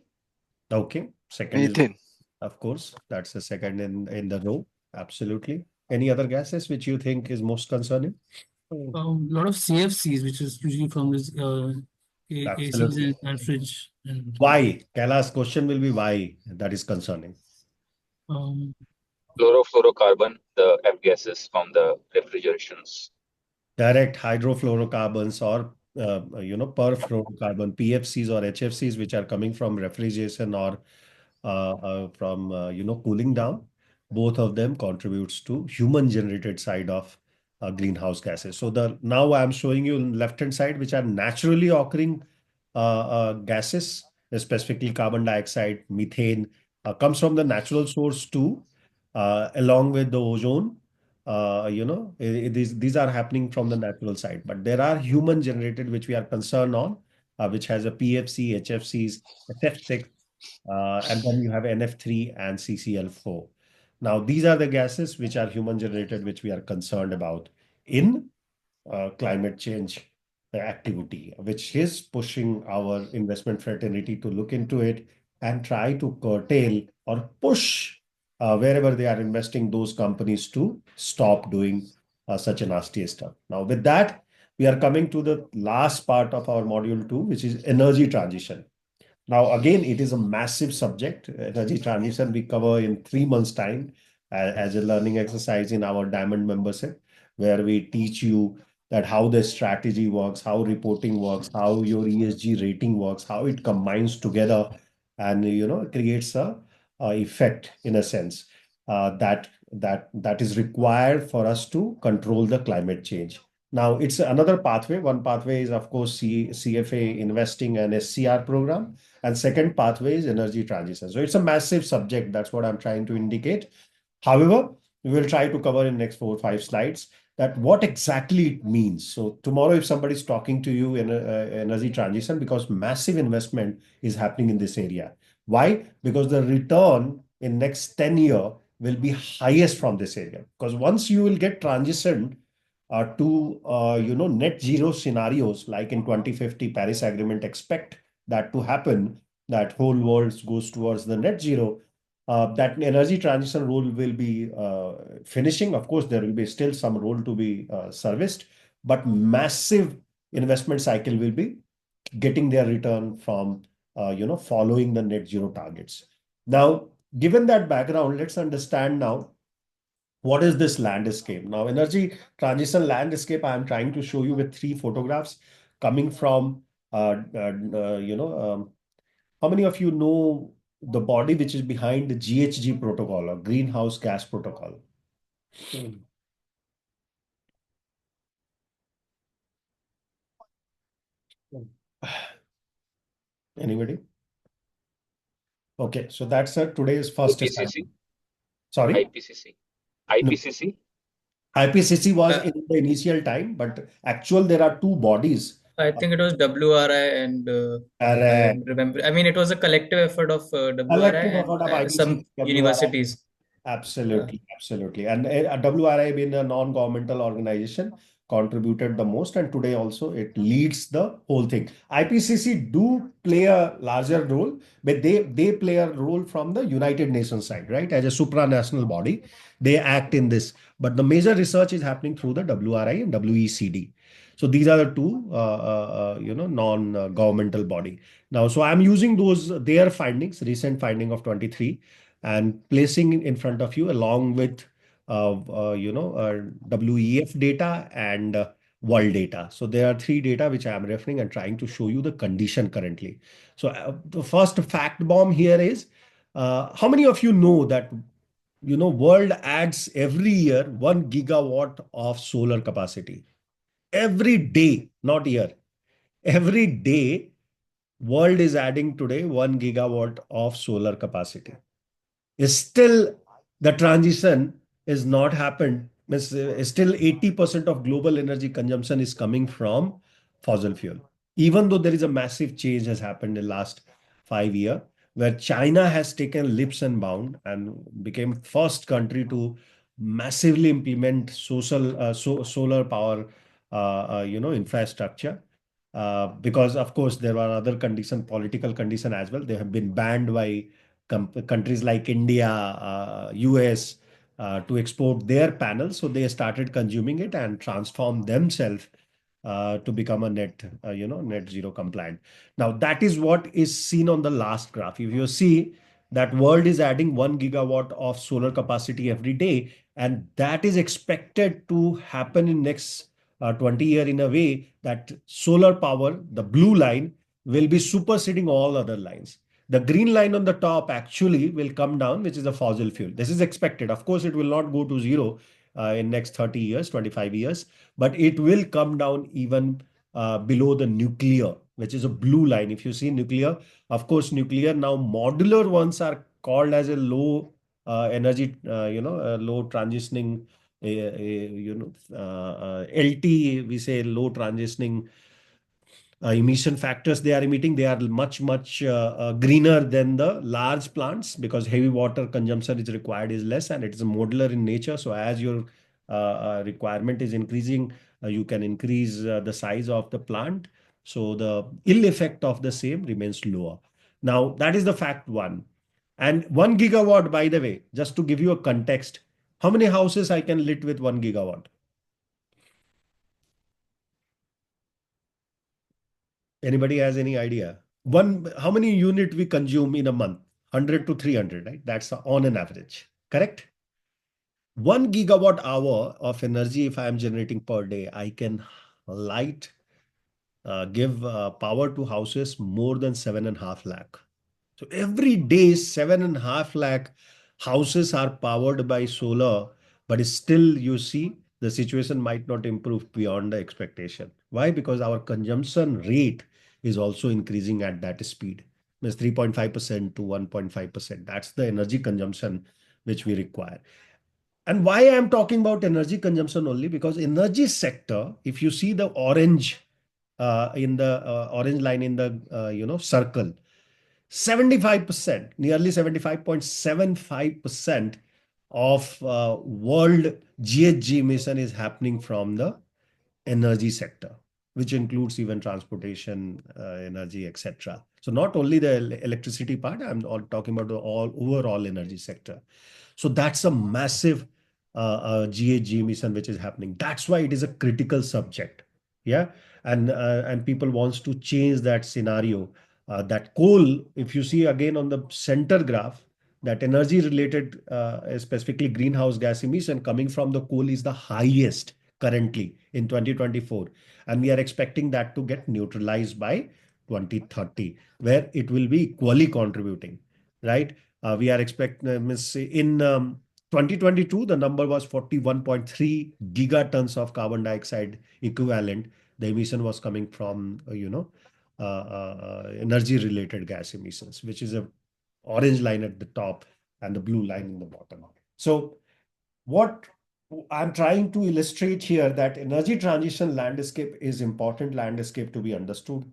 okay. Second is, Methane. of course, that's the second in the row. Absolutely. Any other gases which you think is most concerning? Lot of CFCs, which is usually from this ACs Absolutely. and fridge and Why? Kailash, question will be why that is concerning. um, Chlorofluorocarbon, the F gases from the refrigerations. Direct hydrofluorocarbons or perfluorocarbon, PFCs or HFCs, which are coming from refrigeration or from cooling down. Both of them contributes to human generated side of greenhouse gases. So the now I'm showing you left hand side, which are naturally occurring gases, specifically carbon dioxide, methane, comes from the natural source too, along with the ozone. These are happening from the natural side, but there are human generated which we are concerned on, which has a PFC, HFCs, SF6, and then you have NF3 and CCl4. Now, these are the gases which are human generated, which we are concerned about in climate change activity, which is pushing our investment fraternity to look into it and try to curtail or push wherever they are investing those companies to stop doing such a nasty stuff. Now, with that, we are coming to the last part of our module 2, which is energy transition. Now, again, it is a massive subject. Energy transition we cover in 3 months' time as a learning exercise in our Diamond membership, where we teach you that how the strategy works, how reporting works, how your ESG rating works, how it combines together, and creates a effect in a sense that is required for us to control the climate change. Now, it's another pathway. One pathway is, of course, CFA investing and SCR program. And second pathway is energy transition. So it's a massive subject. That's what I'm trying to indicate. However, we will try to cover in next 4 or 5 slides that what exactly it means. So tomorrow, if somebody is talking to you in energy transition, because massive investment is happening in this area. Why? Because the return in next 10 year will be highest from this area. Because once you will get transitioned to net zero scenarios like in 2050 Paris Agreement expect that to happen, that whole world goes towards the net zero, that energy transition role will be finishing. Of course, there will be still some role to be serviced, but massive investment cycle will be getting their return from following the net zero targets. Now, given that background, let's understand now what is this landscape. Now, energy transition landscape, I am trying to show you with 3 photographs coming from how many of you know the body which is behind the GHG protocol or greenhouse gas protocol? Anybody? Okay, so that's today's first IPCC, assignment. Sorry? IPCC, No, IPCC. IPCC was Uh, in the initial time, but actual there are two bodies. I think it was WRI and I Correct. remember. I mean, it was a collective effort of WRI Collective effort and of IPCC, some WRI. universities. Uh, Absolutely, absolutely. And WRI being a non-governmental organization contributed the most, and today also it leads the whole thing. IPCC do play a larger role, but they play a role from the United Nations side, right? As a supranational body, they act in this. But the major research is happening through the WRI and WECD. So these are the two, non-governmental body. Now, so I'm using those their findings, recent finding of 23 and placing in front of you along with WEF data and world data. So there are 3 data which I am referring and trying to show you the condition currently. So the first fact bomb here is how many of you know that world adds every year 1 gigawatt of solar capacity every day, not year, every day. World is adding today 1 gigawatt of solar capacity. Is still the transition is not happened. Still 80% of global energy consumption is coming from fossil fuel. even though there is a massive change has happened in the last 5 years, where China has taken leaps and bounds and became first country to massively implement solar power, infrastructure. Because of course there are other condition, political condition as well. They have been banned by countries like India, US, to export their panels. So they started consuming it and transform themselves to become a net zero compliant. Now that is what is seen on the last graph. If you see that world is adding 1 gigawatt of solar capacity every day, and that is expected to happen in next 20 year in a way that solar power, the blue line, will be superseding all other lines. The green line on the top actually will come down, which is a fossil fuel. This is expected. Of course, it will not go to zero in next 30 years, 25 years, but it will come down even below the nuclear, which is a blue line. If you see nuclear, of course, nuclear now modular ones are called as a low energy, low transitioning, LT, we say low transitioning emission factors they are emitting. They are much greener than the large plants, because heavy water consumption is required is less, and it is modular in nature. So as your requirement is increasing, you can increase the size of the plant. So the ill effect of the same remains lower. Now that is the fact one. And 1 gigawatt, by the way, just to give you a context, how many houses I can lit with 1 gigawatt? Anybody has any idea? How many unit we consume in a month? 100 to 300, right? That's on an average, correct? 1 gigawatt hour of energy, if I am generating per day, I can light, give power to houses more than 7.5 lakh. So every day, 7.5 lakh houses are powered by solar, but still you see the situation might not improve beyond the expectation. Why? Because our consumption rate is also increasing at that speed. Means 3.5% to 1.5%. That's the energy consumption which we require. And why I am talking about energy consumption only? Because energy sector, if you see the orange in the orange line in the circle, 75%, nearly 75.75% of world GHG emission is happening from the energy sector, which includes even transportation, energy, etc. So not only the electricity part, I'm talking about the overall energy sector. So that's a massive GHG emission which is happening. That's why it is a critical subject. Yeah, and people wants to change that scenario. That coal, if you see again on the center graph, that energy related, specifically greenhouse gas emission coming from the coal is the highest currently in 2024, and we are expecting that to get neutralized by 2030, where it will be equally contributing, right? We are expecting in 2022 the number was 41.3 gigatons of carbon dioxide equivalent. The emission was coming from energy related gas emissions, which is a orange line at the top and the blue line in the bottom. So what I'm trying to illustrate here, that energy transition landscape is important landscape to be understood.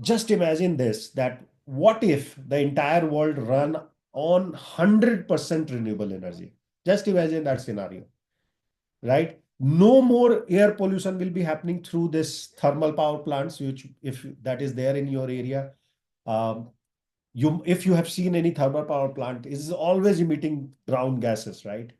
Just imagine this, that what if the entire world run on 100% renewable energy? Just imagine that scenario, right? No more air pollution will be happening through this thermal power plants, which if that is there in your area, if you have seen any thermal power plant, is always emitting brown gases, right?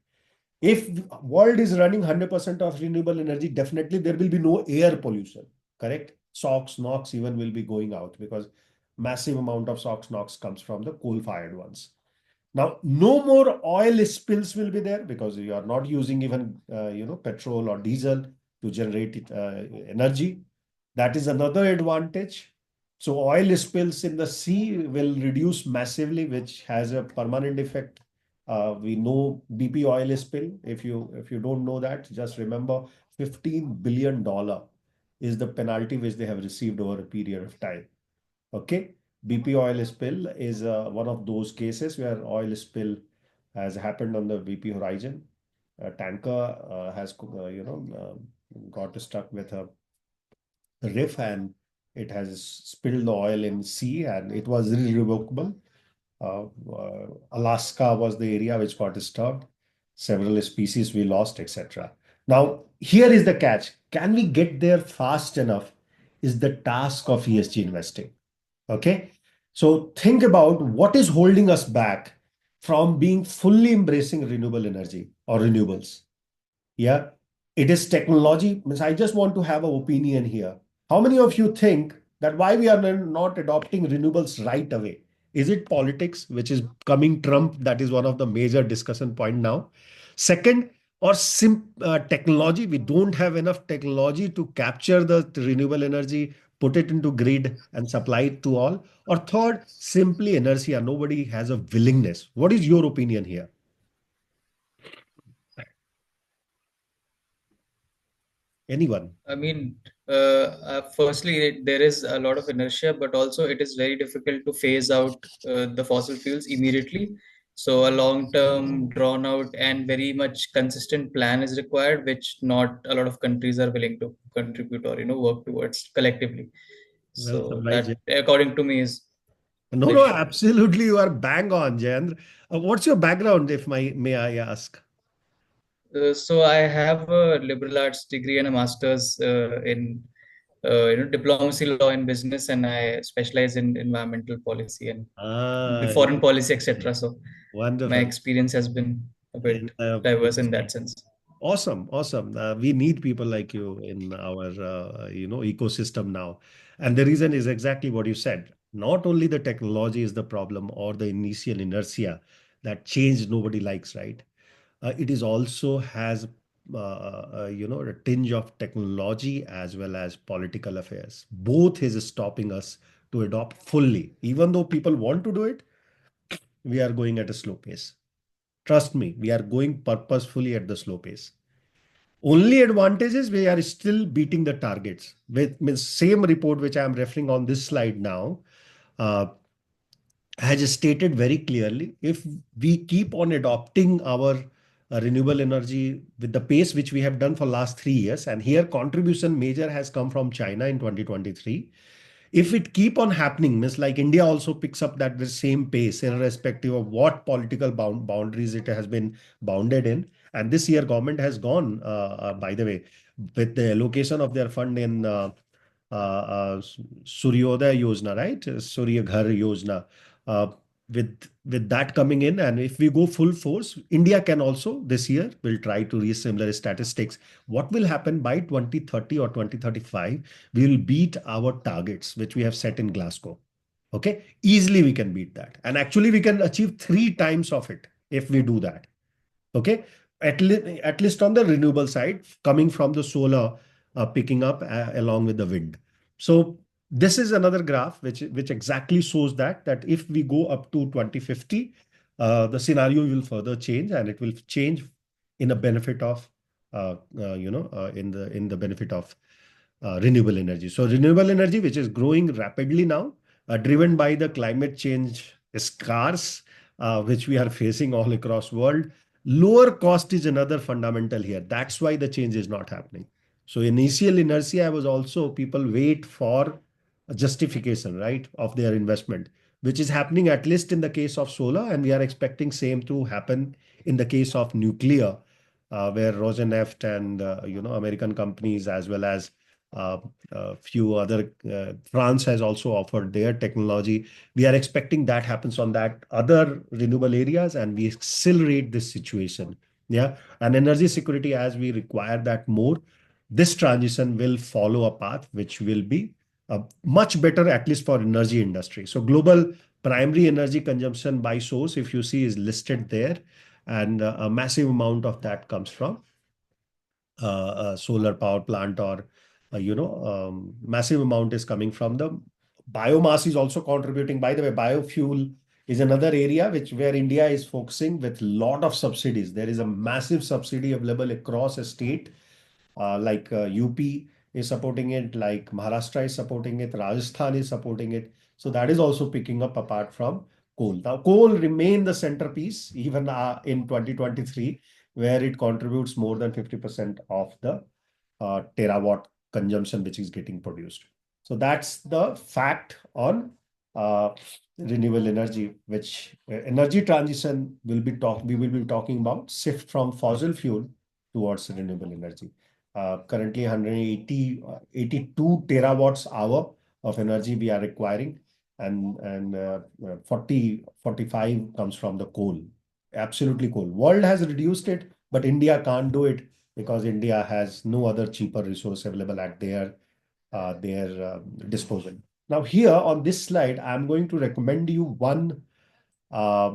If world is running 100% of renewable energy, definitely there will be no air pollution, correct? SOx, NOx even will be going out, because massive amount of SOx, NOx comes from the coal-fired ones. Now, no more oil spills will be there, because you are not using even petrol or diesel to generate energy. That is another advantage. So oil spills in the sea will reduce massively, which has a permanent effect. We know BP oil spill. If you don't know that, just remember $15 billion is the penalty which they have received over a period of time. Okay, BP oil spill is one of those cases where oil spill has happened on the BP horizon. A tanker has got stuck with a riff, and It has spilled the oil in sea and it was irrevocable. Alaska was the area which got disturbed. Several species we lost, etc. Now, here is the catch. Can we get there fast enough? Is the task of ESG investing. Okay. So think about what is holding us back from being fully embracing renewable energy or renewables. Yeah. It is technology. Means I just want to have an opinion here. How many of you think that why we are not adopting renewables right away? Is it politics, which is coming Trump? That is one of the major discussion point now. Second, or technology. We don't have enough technology to capture the renewable energy, put it into grid and supply it to all. Or third, simply inertia. Nobody has a willingness. What is your opinion here? Anyone? I mean, firstly, there is a lot of inertia, but also it is very difficult to phase out the fossil fuels immediately. So a long-term, drawn-out, and very much consistent plan is required, which not a lot of countries are willing to contribute or work towards collectively. Well, So Samraj, that, according to me, is no, the no, issue. absolutely. You are bang on, Jayendra. What's your background, if may I ask? So I have a liberal arts degree and a master's in diplomacy, law, and business, and I specialize in environmental policy and Ah, foreign policy, etc. So my wonderful. experience has been a bit In diverse in that sense. awesome, awesome. We need people like you in our ecosystem now, and the reason is exactly what you said. Not only the technology is the problem or the initial inertia that change nobody likes, right? It is also has a tinge of technology as well as political affairs. Both is stopping us to adopt fully. Even though people want to do it, we are going at a slow pace. Trust me, we are going purposefully at the slow pace. Only advantage is we are still beating the targets. With means same report which I am referring on this slide now, uh, has stated very clearly, if we keep on adopting our renewable energy with the pace which we have done for last 3 years, and here contribution major has come from China in 2023. If it keep on happening, means like India also picks up that the same pace, irrespective of what political boundaries it has been bounded in. And this year, government has gone, by the way, with the allocation of their fund in Suryodaya Yojana, right? Surya Ghar Yojana. With that coming in, and if we go full force, India can also this year will try to reach similar statistics. What will happen by 2030 or 2035? We will beat our targets which we have set in Glasgow. Okay, easily we can beat that, and actually we can achieve 3 times of it if we do that. Okay, at least on the renewable side, coming from the solar, picking up along with the wind. So this is another graph which exactly shows that if we go up to 2050, the scenario will further change, and it will change in a benefit of in the benefit of renewable energy. So renewable energy, which is growing rapidly now, driven by the climate change scars which we are facing all across world. Lower cost is another fundamental here. That's why the change is not happening. So initial inertia was also people wait for a justification, right, of their investment, which is happening at least in the case of solar, and we are expecting same to happen in the case of nuclear, where Rosneft and American companies as well as few other France has also offered their technology. We are expecting that happens on that other renewable areas, and we accelerate this situation. Yeah, and energy security, as we require that more, this transition will follow a path which will be much better, at least for energy industry. So global primary energy consumption by source, if you see, is listed there, and a massive amount of that comes from solar power plant, or massive amount is coming from the biomass is also contributing. By the way, biofuel is another area where India is focusing with lot of subsidies. There is a massive subsidy available across a state, like UP is supporting it, like Maharashtra is supporting it, Rajasthan is supporting it. So that is also picking up apart from coal. Now, coal remain the centerpiece even in 2023, where it contributes more than 50% of the terawatt consumption which is getting produced. So that's the fact on renewable energy, which energy transition we will be talking about shift from fossil fuel towards renewable energy. Currently 82 terawatts hour of energy we are requiring, and 45 comes from the coal. Absolutely coal. World has reduced it, but India can't do it because India has no other cheaper resource available at their disposal. Now here on this slide, I'm going to recommend you one uh,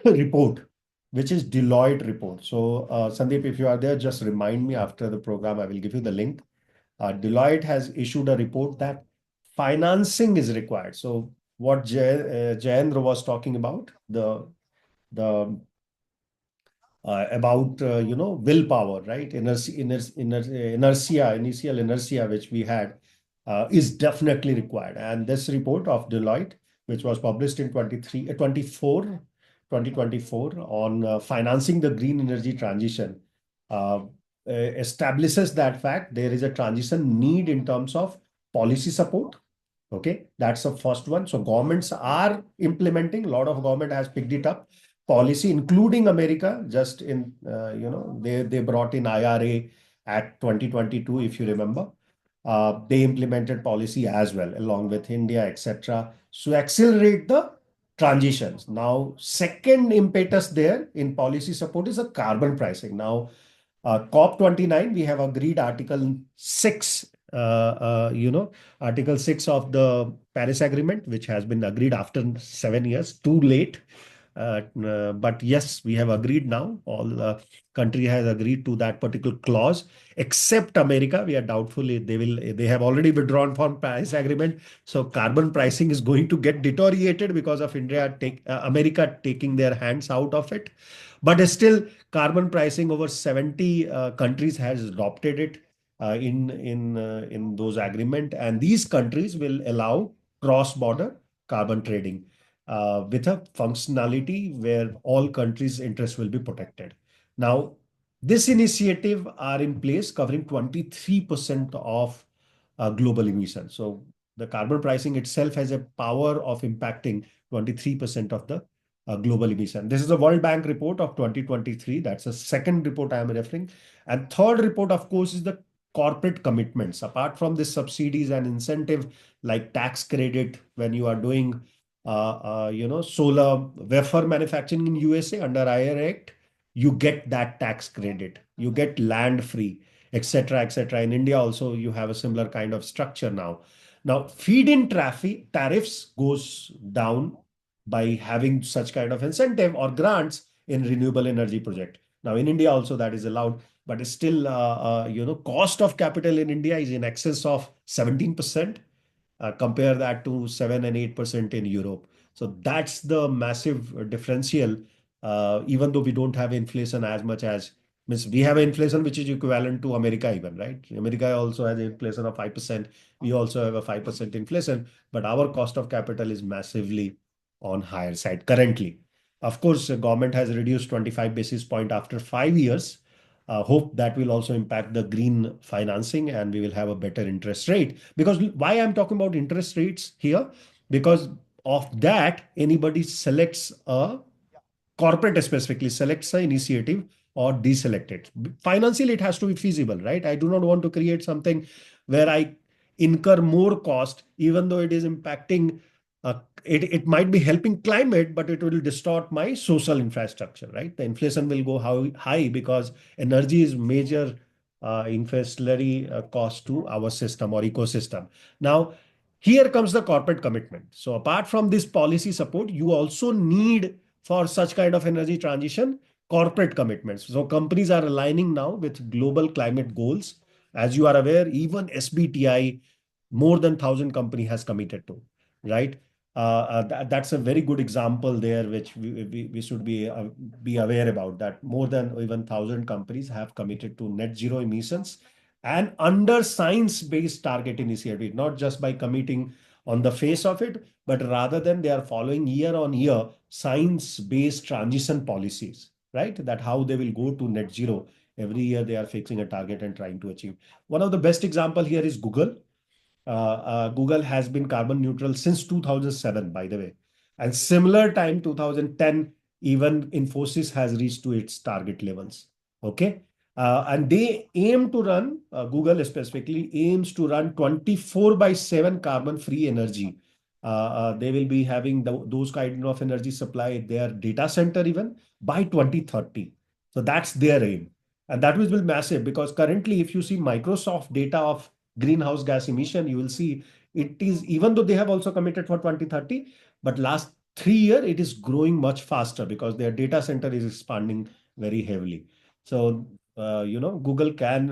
report, which is Deloitte report. So Sandeep, if you are there, just remind me after the program. I will give you the link. Deloitte has issued a report that financing is required. So what Jayendra was talking about, the about willpower, right? Initial inertia which we had is definitely required. And this report of Deloitte, which was published in 2024 on financing the green energy transition, establishes that fact there is a transition need in terms of policy support. Okay, that's the first one. So governments are implementing, a lot of government has picked it up policy, including America. Just in, they brought in IRA Act 2022, if you remember. They implemented policy as well, along with India, etc. So accelerate the transitions. Now, second impetus there in policy support is a carbon pricing. Now, COP29, we have agreed Article 6, Article 6 of the Paris Agreement, which has been agreed after 7 years, too late. But yes, we have agreed now. All country has agreed to that particular clause, except America. We are doubtful if they have already withdrawn from Paris Agreement. So carbon pricing is going to get deteriorated because of America taking their hands out of it. But still, carbon pricing over 70 countries has adopted it in those agreement, and these countries will allow cross-border carbon trading with a functionality where all countries' interests will be protected. Now, this initiative are in place covering 23% of global emissions. So the carbon pricing itself has a power of impacting 23% of the global emission. This is the World Bank report of 2023. That's the second report I am referring. And third report, of course, is the corporate commitments. Apart from the subsidies and incentive like tax credit when you are doing solar wafer manufacturing in USA under IRA Act, you get that tax credit. You get land free, etc., etc. In India also, you have a similar kind of structure now. Now, feed-in tariffs goes down by having such kind of incentive or grants in renewable energy project. Now, in India also that is allowed, but still, cost of capital in India is in excess of 17%. Compare that to 7 and 8% in Europe. So that's the massive differential. Even though we don't have inflation as much as means we have inflation which is equivalent to America even, right? America also has inflation of 5%. We also have a 5% inflation, but our cost of capital is massively on higher side currently. Of course, the government has reduced 25 basis point after 5 years. Hope that will also impact the green financing and we will have a better interest rate. Because why I'm talking about interest rates here? Because of that, anybody selects a corporate specifically selects an initiative or deselect it. Financially, it has to be feasible, right? I do not want to create something where I incur more cost, even though it is impacting, it might be helping climate, but it will distort my social infrastructure, right? The inflation will go high because energy is major inflationary cost to our system or ecosystem. Now, here comes the corporate commitment. So apart from this policy support, you also need for such kind of energy transition, corporate commitments. So companies are aligning now with global climate goals. As you are aware, even SBTI, more than 1,000 company has committed to, right? That's a very good example there, which we should be aware about that. More than even 1,000 companies have committed to net zero emissions and under science-based target initiative, not just by committing on the face of it, but rather than they are following year on year science-based transition policies, right? That how they will go to net zero. Every year they are fixing a target and trying to achieve. One of the best example here is Google. Google has been carbon neutral since 2007, by the way. And similar time, 2010, even Infosys has reached to its target levels. Okay. And they aim to run, Google specifically aims to run 24 by 7 carbon free energy. They will be having those kind of energy supply at their data center even by 2030. So that's their aim. And that will be massive because currently, if you see Microsoft data of greenhouse gas emission, you will see it is, even though they have also committed for 2030, but last 3 years it is growing much faster because their data center is expanding very heavily. So Google can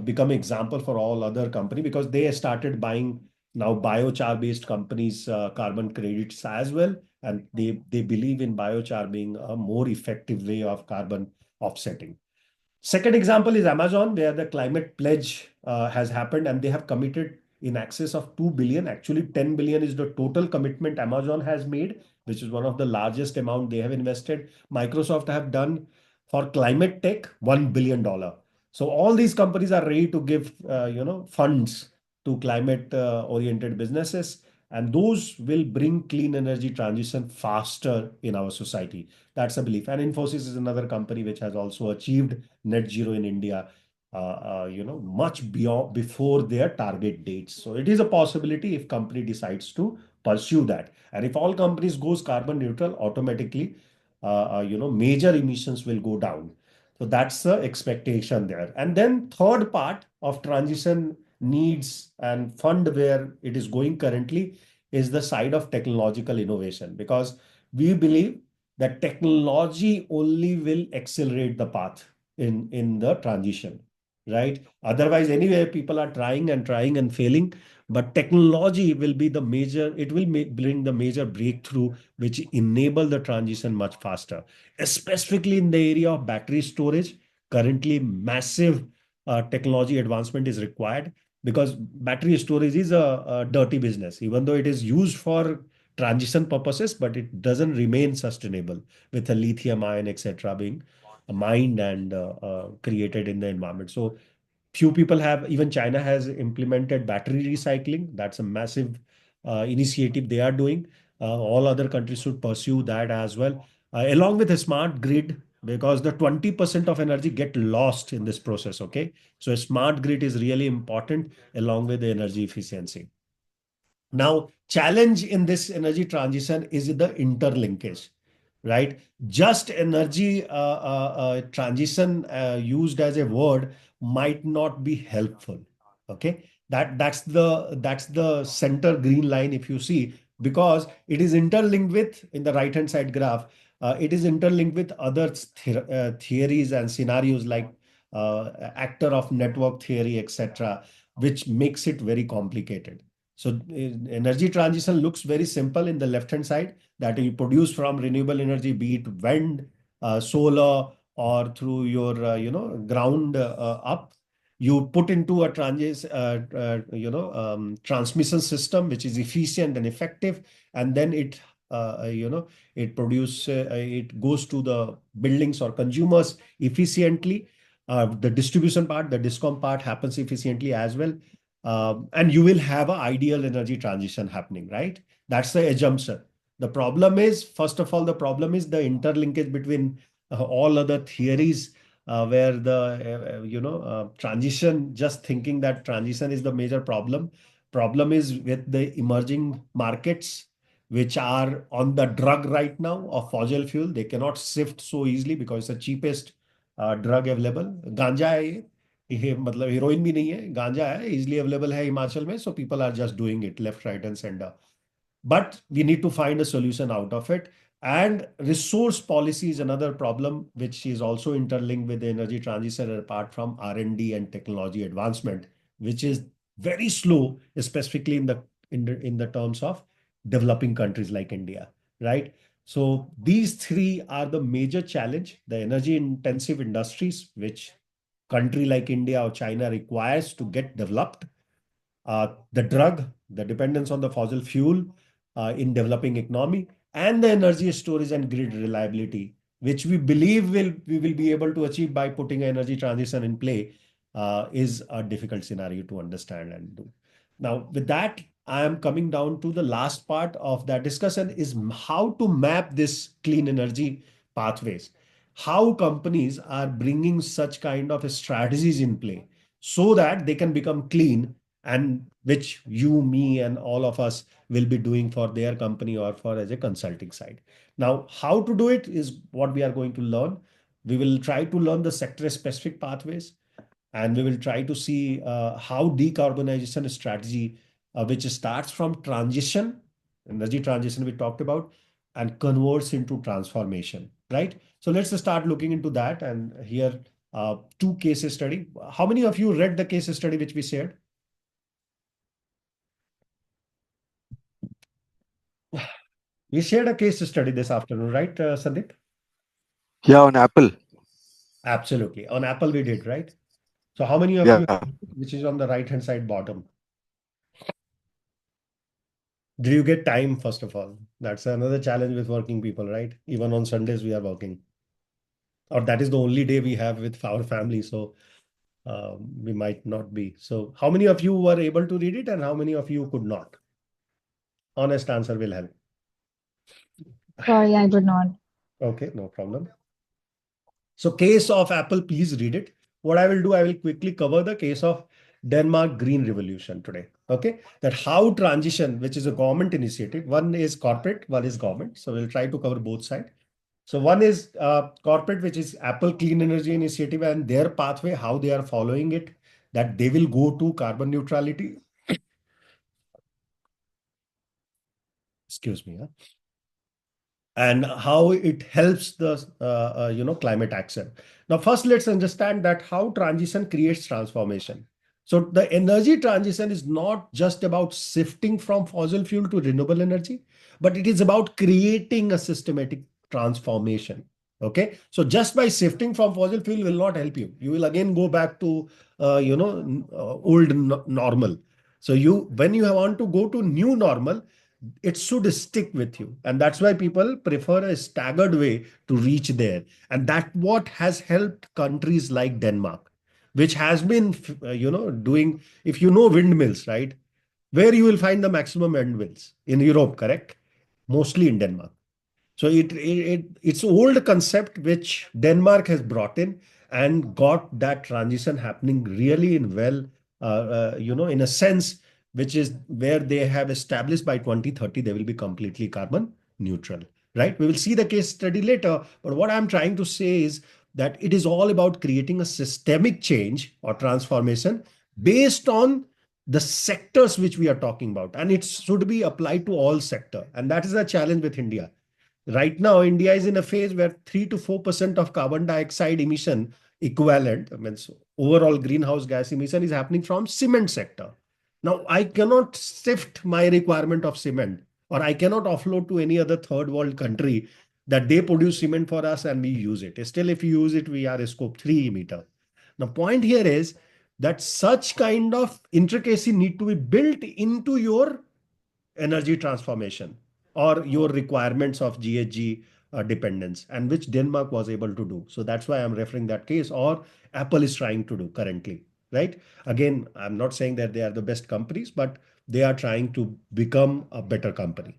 become example for all other company because they started buying now biochar based companies carbon credits as well, and they believe in biochar being a more effective way of carbon offsetting. Second example is Amazon, where the climate pledge has happened and they have committed in excess of 2 billion. Actually, 10 billion is the total commitment Amazon has made, which is one of the largest amount they have invested. Microsoft have done for climate tech $1 billion. So all these companies are ready to give funds to climate oriented businesses, and those will bring clean energy transition faster in our society. That's a belief. And Infosys is another company which has also achieved net zero in India, much beyond before their target dates. So it is a possibility if company decides to pursue that. And if all companies goes carbon neutral, automatically, major emissions will go down. So that's the expectation there. And then third part of transition needs and fund where it is going currently is the side of technological innovation, because we believe that technology only will accelerate the path in the transition, right? Otherwise, anyway, people are trying and failing, but technology will be the major, it will bring the major breakthrough which enable the transition much faster, specifically in the area of battery storage. Currently, massive technology advancement is required because battery storage is a dirty business, even though it is used for transition purposes, but it doesn't remain sustainable with the lithium ion, etc., being mined and created in the environment. So few people have, even China has implemented battery recycling. That's a massive initiative they are doing. All other countries should pursue that as well, along with a smart grid, because the 20% of energy get lost in this process. Okay, so a smart grid is really important along with the energy efficiency. Now, challenge in this energy transition is the interlinkage, right? Just energy transition used as a word might not be helpful. Okay, that's the center green line if you see, because it is interlinked with, in the right hand side graph, it is interlinked with other theories and scenarios like actor of network theory, etc., which makes it very complicated. So energy transition looks very simple in the left-hand side, that you produce from renewable energy, be it wind, solar, or through your ground up. You put into a transmission system which is efficient and effective, and then it goes to the buildings or consumers efficiently. The distribution part, the discom part happens efficiently as well, and you will have an ideal energy transition happening, right? That's the assumption. The problem is, first of all, the problem is the interlinkage between all other theories, where the transition, just thinking that transition is the major problem. Problem is with the emerging markets which are on the drug right now of fossil fuel. They cannot shift so easily because it's the cheapest drug available. गांजा है ये मतलब heroine भी नहीं है, गांजा है, easily available है हिमाचल में, so people are just doing it left, right, and center. But we need to find a solution out of it. And resource policy is another problem, which is also interlinked with the energy transition, apart from R&D and technology advancement, which is very slow, specifically in the terms of developing countries like India, right? So these three are the major challenge: the energy intensive industries, which country like India or China requires to get developed, the drug, the dependence on the fossil fuel in developing economy, and the energy storage and grid reliability, which we believe we will be able to achieve by putting energy transition in play. is a difficult scenario to understand and do. Now, with that, I am coming down to the last part of that discussion is how to map this clean energy pathways. How companies are bringing such kind of strategies in play so that they can become clean, and which you, me, and all of us will be doing for their company or for as a consulting side. Now, how to do it is what we are going to learn. We will try to learn the sector specific pathways, and we will try to see how decarbonization strategy, which starts from transition, energy transition we talked about, and converts into transformation, right? So let's start looking into that. And here, two case study. How many of you read the case study which we shared? We shared a case study this afternoon, right, Sandeep? Yeah, on Apple. Absolutely. On Apple we did, right? So how many of Yeah. you, which is on the right-hand side bottom? Did you get time, first of all? That's another challenge with working people, right? Even on Sundays, we are working. Or that is the only day we have with our family. So we might not be. So how many of you were able to read it and how many of you could not? Honest answer will help. Sorry, I could not. Okay, no problem. So case of Apple, please read it. What I will do, I will quickly cover the case of Denmark Green Revolution today. Okay, that how transition, which is a government initiative, one is corporate, one is government. So we'll try to cover both sides. So one is corporate, which is Apple Clean Energy Initiative and their pathway, how they are following it, that they will go to carbon neutrality. Excuse me. Huh? And how it helps the climate action. Now, first, let's understand that how transition creates transformation. So the energy transition is not just about shifting from fossil fuel to renewable energy, but it is about creating a systematic transformation. Okay, so just by shifting from fossil fuel will not help you. You will again go back to old normal. So when you want to go to new normal, it should stick with you, and that's why people prefer a staggered way to reach there. And that what has helped countries like Denmark, which has been doing, if you know windmills, right, where you will find the maximum windmills in Europe, correct? Mostly in Denmark. So it's old concept which Denmark has brought in and got that transition happening really in well, in a sense, which is where they have established by 2030 they will be completely carbon neutral, right? We will see the case study later, but what I'm trying to say is that it is all about creating a systemic change or transformation based on the sectors which we are talking about, and it should be applied to all sector. And that is a challenge with India. Right now, India is in a phase where 3 to 4% of carbon dioxide emission equivalent, I mean, so overall greenhouse gas emission is happening from cement sector. Now, I cannot shift my requirement of cement, or I cannot offload to any other third world country that they produce cement for us and we use it. Still, if you use it, we are a scope 3 emitter. The point here is that such kind of intricacy need to be built into your energy transformation or your requirements of GHG dependence, and which Denmark was able to do. So that's why I'm referring that case, or Apple is trying to do currently, right? Again, I'm not saying that they are the best companies, but they are trying to become a better company.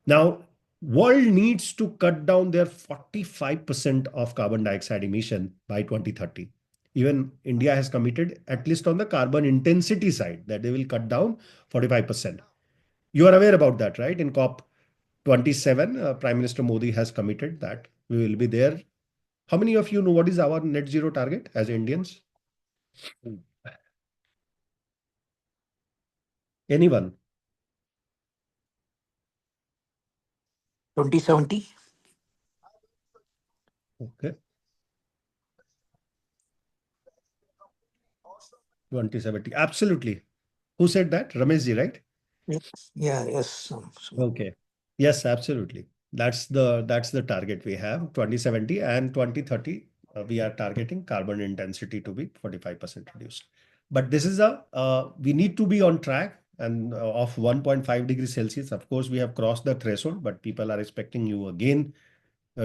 Now, world needs to cut down their 45% of carbon dioxide emission by 2030. Even India has committed, at least on the carbon intensity side, that they will cut down 45%. You are aware about that, right? In COP27, Prime Minister Modi has committed that we will be there. How many of you know what is our net zero target as Indians? Anyone? 2070. Okay. 2070. Absolutely. Who said that? Rameshji, right? Yeah, yes. Okay. Yes, absolutely. That's the target we have, 2070 and 2030. We are targeting carbon intensity to be 45% reduced. But this is we need to be on track and of 1.5 degrees Celsius. Of course, we have crossed the threshold, but people are expecting you again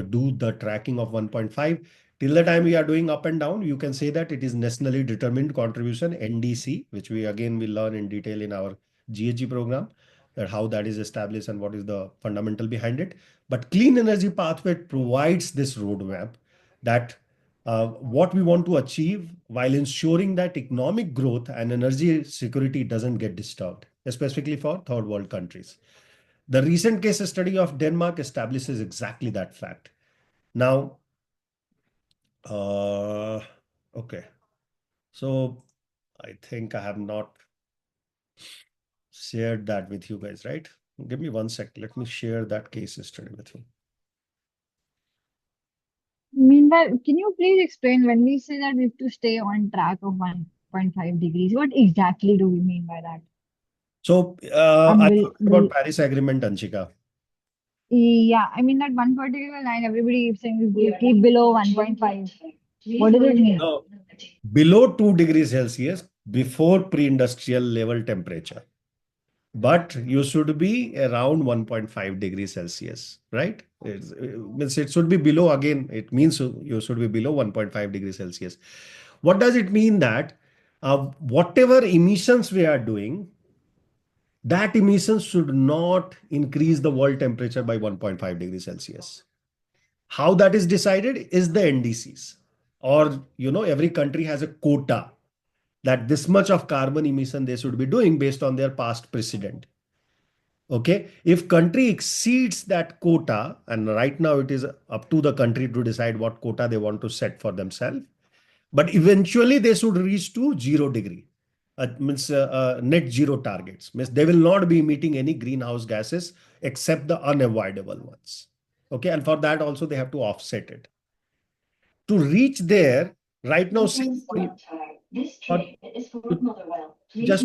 do the tracking of 1.5. Till the time we are doing up and down, you can say that it is nationally determined contribution, NDC, which we again will learn in detail in our GHG program, that how that is established and what is the fundamental behind it. But clean energy pathway provides this roadmap that what we want to achieve while ensuring that economic growth and energy security doesn't get disturbed, especially for third world countries. The recent case study of Denmark establishes exactly that fact. Now, okay. So I think I have not shared that with you guys, right? Give me 1 sec. Let me share that case study with you. Meanwhile, can you please explain when we say that we have to stay on track of 1.5 degrees, what exactly do we mean by that? So And I will, talked about Paris Agreement, Anshika. yeah, I mean that one particular line, everybody keeps saying we keep below 1.5. What does it mean? No, below 2 degrees Celsius before pre-industrial level temperature. But you should be around 1.5 degrees Celsius, right? Means it should be below, again, it means you should be below 1.5 degrees Celsius. What does it mean? That whatever emissions we are doing, that emissions should not increase the world temperature by 1.5 degrees Celsius. How that is decided is the NDCs, or every country has a quota that this much of carbon emission they should be doing based on their past precedent. Okay, if country exceeds that quota, and right now it is up to the country to decide what quota they want to set for themselves, but eventually they should reach to 0 degree. Means net zero targets. Means they will not be emitting any greenhouse gases except the unavoidable ones. Okay, and for that also they have to offset it. To reach there, right now, just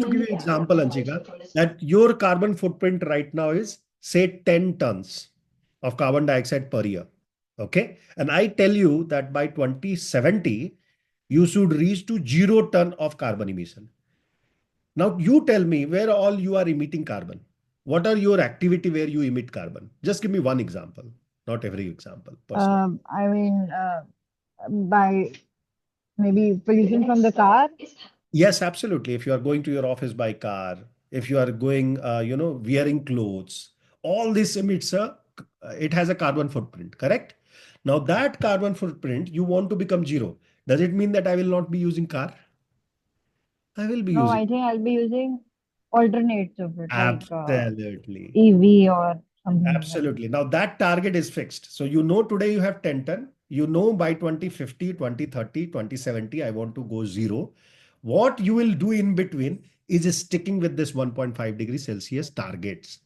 to give you an example, Anshika, that your carbon footprint right now is say 10 tons of carbon dioxide per year. Okay. And I tell you that by 2070, you should reach to 0 ton of carbon emission. Now you tell me where all you are emitting carbon. What are your activity where you emit carbon? Just give me one example, not every example. Personal. I mean, by maybe pollution from the car. Yes, absolutely. If you are going to your office by car, if you are going, wearing clothes, all this emits it has a carbon footprint, correct? Now that carbon footprint, you want to become zero. Does it mean that I will not be using car? I will be No, using. I think I'll be using alternates of it, like Absolutely. EV or something like that. Absolutely. Now that target is fixed. So today you have 10 ton. By 2050, 2030, 2070, I want to go zero. What you will do in between is sticking with this 1.5 degrees Celsius targets.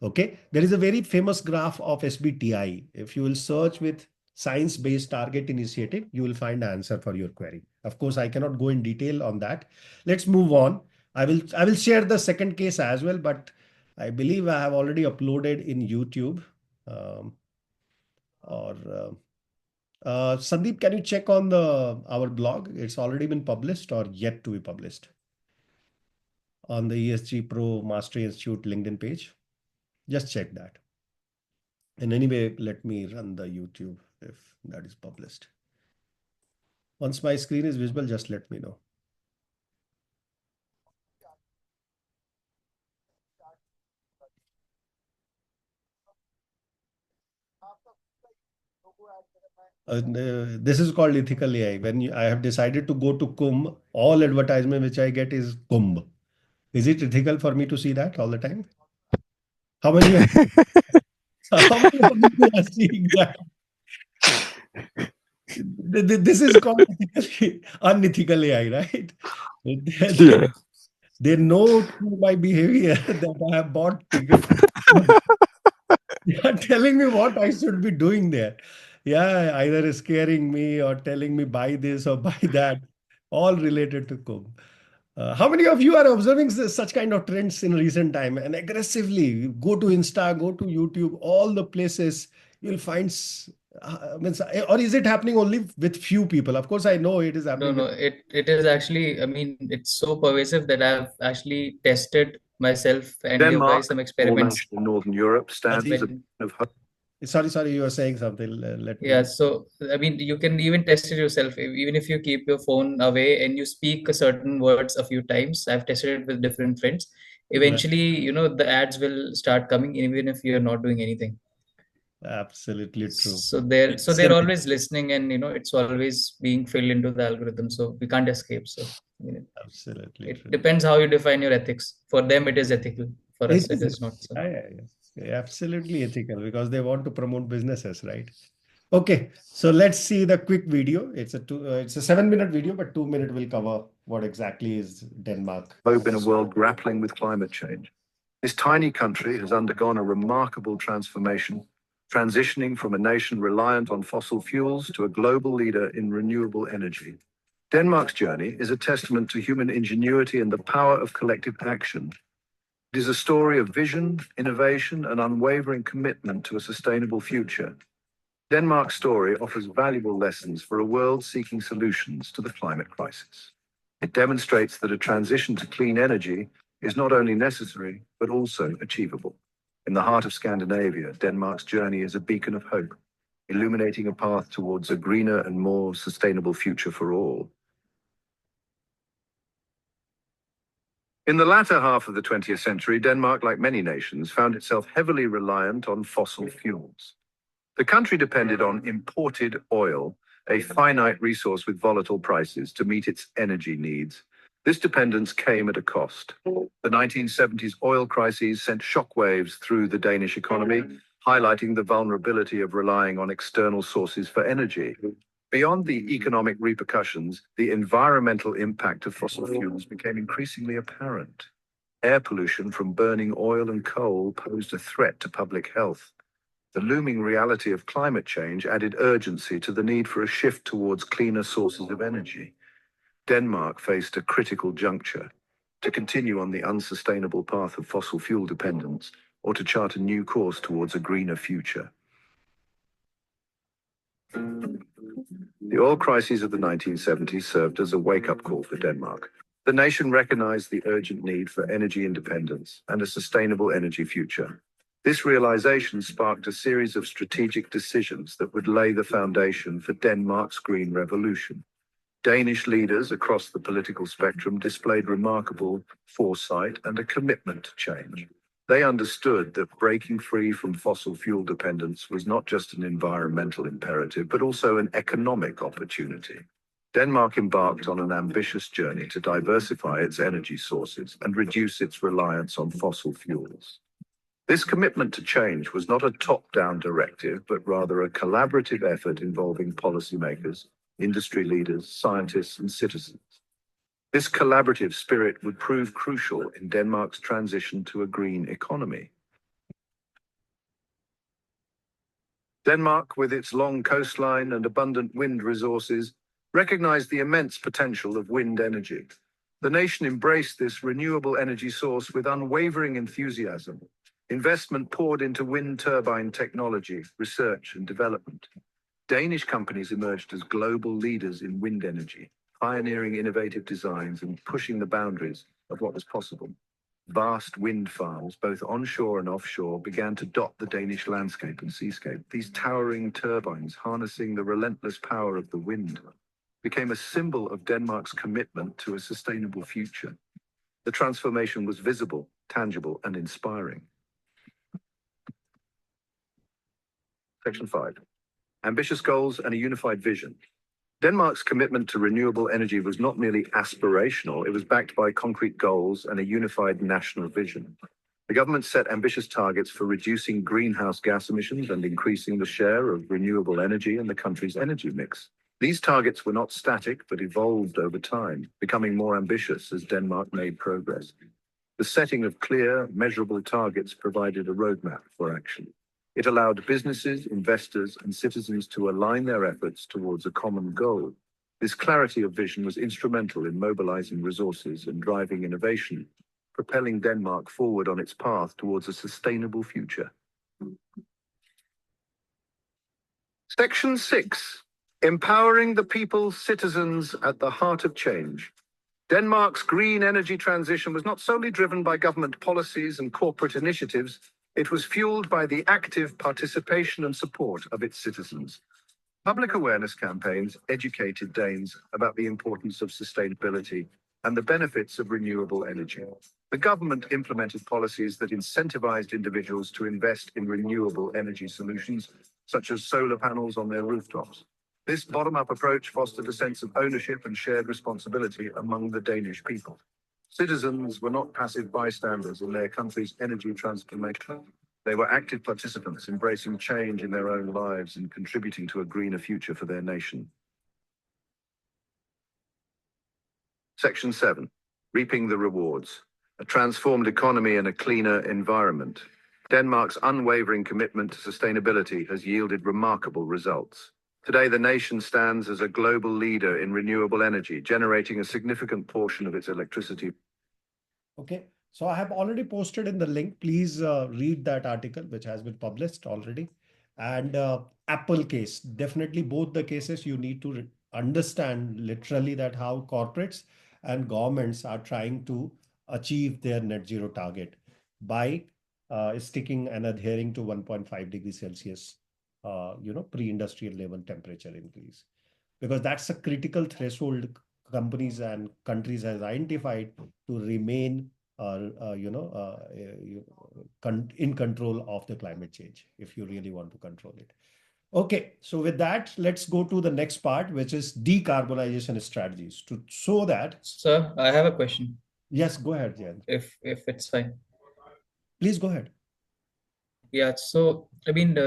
Okay. There is a very famous graph of SBTI. If you will search with science-based target initiative, you will find the answer for your query. Of course, I cannot go in detail on that. Let's move on. I will share the second case as well, but I believe I have already uploaded in YouTube. Or Sandeep, can you check on our blog? It's already been published or yet to be published on the ESGPro Mastery Institute LinkedIn page. Just check that. And anyway, let me run the YouTube if that is published. Once my screen is visible, just let me know. This is called ethical AI. When I have decided to go to Kumbh, all advertisement which I get is Kumbh. Is it ethical for me to see that all the time? How many of how many of you are seeing that? This is called unethical AI, right? Yeah. They know through my behavior that I have bought tickets. They are telling me what I should be doing there. Yeah, either scaring me or telling me buy this or buy that, all related to Kumbh. How many of you are observing such kind of trends in recent time and aggressively go to Insta, go to YouTube, all the places you'll find, or is it happening only with few people? Of course, I know it is No, happening no, with. it is actually, I mean, it's so pervasive that I've actually tested myself and gave guys Denmark, some small experiments nation in Northern Europe, stands as a when of hope. Sorry, you were saying something. Let me. Yeah, so I mean, you can even test it yourself. Even if you keep your phone away and you speak a certain words a few times. I've tested it with different friends. Eventually, the ads will start coming even if you're not doing anything. Absolutely true. So they're always listening, and it's always being filled into the algorithm. So we can't escape. So I mean, Absolutely it true. depends how you define your ethics. For them, it is ethical. For us, it is not. So. Yeah, absolutely ethical because they want to promote businesses, right? Okay, so let's see the quick video. It's a 7-minute video, but 2 minutes will cover what exactly is Denmark. Hope in a world grappling with climate change. This tiny country has undergone a remarkable transformation, transitioning from a nation reliant on fossil fuels to a global leader in renewable energy. Denmark's journey is a testament to human ingenuity and the power of collective action. It is a story of vision, innovation, and unwavering commitment to a sustainable future. Denmark's story offers valuable lessons for a world seeking solutions to the climate crisis. It demonstrates that a transition to clean energy is not only necessary, but also achievable. In the heart of Scandinavia, Denmark's journey is a beacon of hope, illuminating a path towards a greener and more sustainable future for all. In the latter half of the 20th century, Denmark, like many nations, found itself heavily reliant on fossil fuels. The country depended on imported oil, a finite resource with volatile prices, to meet its energy needs. This dependence came at a cost. The 1970s oil crises sent shockwaves through the Danish economy, highlighting the vulnerability of relying on external sources for energy. Beyond the economic repercussions, the environmental impact of fossil fuels became increasingly apparent. Air pollution from burning oil and coal posed a threat to public health. The looming reality of climate change added urgency to the need for a shift towards cleaner sources of energy. Denmark faced a critical juncture: to continue on the unsustainable path of fossil fuel dependence or to chart a new course towards a greener future. The oil crises of the 1970s served as a wake-up call for Denmark. The nation recognized the urgent need for energy independence and a sustainable energy future. This realization sparked a series of strategic decisions that would lay the foundation for Denmark's green revolution. Danish leaders across the political spectrum displayed remarkable foresight and a commitment to change. They understood that breaking free from fossil fuel dependence was not just an environmental imperative, but also an economic opportunity. Denmark embarked on an ambitious journey to diversify its energy sources and reduce its reliance on fossil fuels. This commitment to change was not a top-down directive, but rather a collaborative effort involving policymakers, industry leaders, scientists, and citizens. This collaborative spirit would prove crucial in Denmark's transition to a green economy. Denmark, with its long coastline and abundant wind resources, recognized the immense potential of wind energy. The nation embraced this renewable energy source with unwavering enthusiasm. Investment poured into wind turbine technology, research, and development. Danish companies emerged as global leaders in wind energy, pioneering innovative designs and pushing the boundaries of what was possible. Vast wind farms, both onshore and offshore, began to dot the Danish landscape and seascape. These towering turbines, harnessing the relentless power of the wind, became a symbol of Denmark's commitment to a sustainable future. The transformation was visible, tangible, and inspiring. Section 5. Ambitious goals and a unified vision. Denmark's commitment to renewable energy was not merely aspirational, it was backed by concrete goals and a unified national vision. The government set ambitious targets for reducing greenhouse gas emissions and increasing the share of renewable energy in the country's energy mix. These targets were not static, but evolved over time, becoming more ambitious as Denmark made progress. The setting of clear, measurable targets provided a roadmap for action. It allowed businesses, investors, and citizens to align their efforts towards a common goal. This clarity of vision was instrumental in mobilizing resources and driving innovation, propelling Denmark forward on its path towards a sustainable future. Section 6. Empowering the people, citizens at the heart of change. Denmark's green energy transition was not solely driven by government policies and corporate initiatives, It was fueled by the active participation and support of its citizens. Public awareness campaigns educated Danes about the importance of sustainability and the benefits of renewable energy. The government implemented policies that incentivized individuals to invest in renewable energy solutions, such as solar panels on their rooftops. This bottom-up approach fostered a sense of ownership and shared responsibility among the Danish people. Citizens were not passive bystanders in their country's energy transformation. They were active participants, embracing change in their own lives and contributing to a greener future for their nation. Section 7. Reaping the rewards. A transformed economy and a cleaner environment. Denmark's unwavering commitment to sustainability has yielded remarkable results. Today, the nation stands as a global leader in renewable energy, generating a significant portion of its electricity. Okay, so I have already posted in the link. Please read that article, which has been published already. And Apple case, definitely both the cases you need to understand literally that how corporates and governments are trying to achieve their net zero target by sticking and adhering to 1.5 degrees Celsius, pre-industrial level temperature increase, because that's a critical threshold companies and countries has identified to remain in control of the climate change if you really want to control it. Okay, so with that, let's go to the next part, which is decarbonization strategies to show that. Sir, I have a question. Yes, go ahead, Jan. If it's fine. Please go ahead. Yeah, so I mean,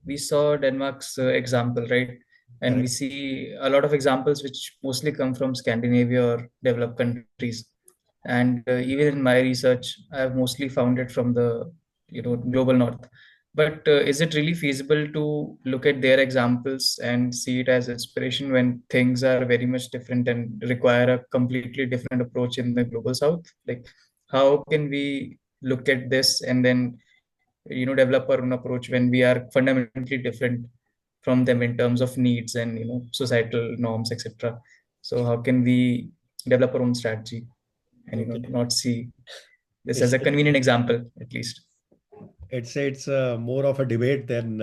we saw Denmark's example, right? And we Correct. see a lot of examples which mostly come from Scandinavia or developed countries. And even in my research, I have mostly found it from the global north. But is it really feasible to look at their examples and see it as inspiration when things are very much different and require a completely different approach in the global south? Like, how can we look at this and then develop our own approach when we are fundamentally different from them in terms of needs and societal norms, etc. So how can we develop our own strategy and Okay. not see this It's as a convenient example, at least? It's more of a debate than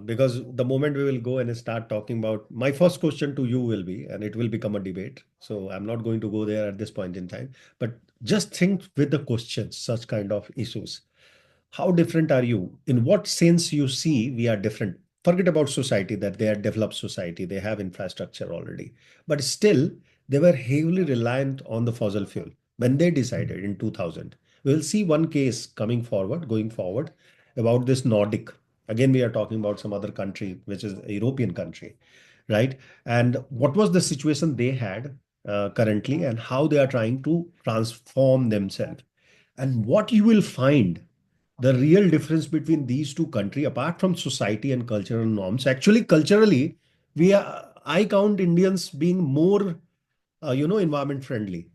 because the moment we will go and start talking about, my first question to you will be, and it will become a debate. So I'm not going to go there at this point in time, but just think with the questions, such kind of issues. How different are you? In what sense you see we are different? Forget about society, that they are developed society, they have infrastructure already, but still they were heavily reliant on the fossil fuel when they decided in 2000. We'll see one case going forward about this Nordic. Again, we are talking about some other country, which is a European country, right? And what was the situation they had currently and how they are trying to transform themselves. And what you will find the real difference between these two countries, apart from society and cultural norms, actually culturally, I count Indians being more, environment friendly.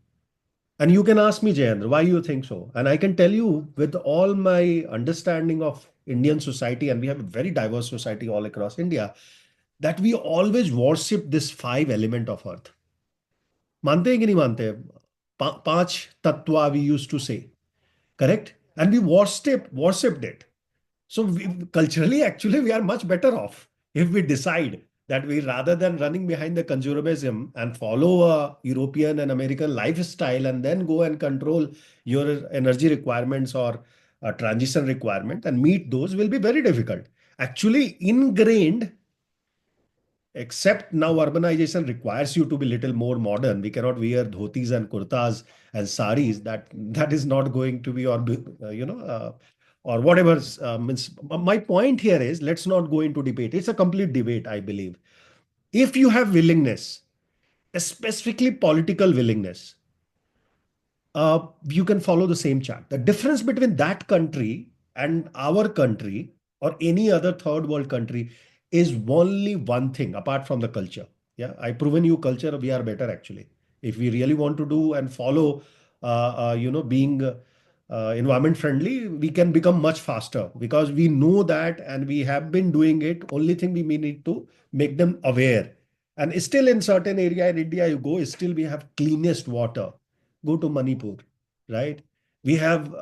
And you can ask me, Jayendra, why you think so? And I can tell you with all my understanding of Indian society, and we have a very diverse society all across India, that we always worship this five element of earth. Mante hai ki nahi mante? Panch tattva we used to say, correct? And we worshipped it. So culturally, actually, we are much better off if we decide that we, rather than running behind the consumerism and follow a European and American lifestyle and then go and control your energy requirements or a transition requirement and meet those will be very difficult. Actually, ingrained, except now urbanization requires you to be little more modern. We cannot wear dhotis and kurtas and saris. That is not going to be, or whatever. Means my point here is, let's not go into debate. It's a complete debate, I believe. If you have willingness, specifically political willingness, you can follow the same chart. The difference between that country and our country or any other third world country is only one thing apart from the culture. Yeah, I proven you culture. We are better actually. If we really want to do and follow, being environment friendly, we can become much faster because we know that and we have been doing it. Only thing we may need to make them aware. And still in certain area in India, you go, still we have cleanest water. Go to Manipur, right? We have,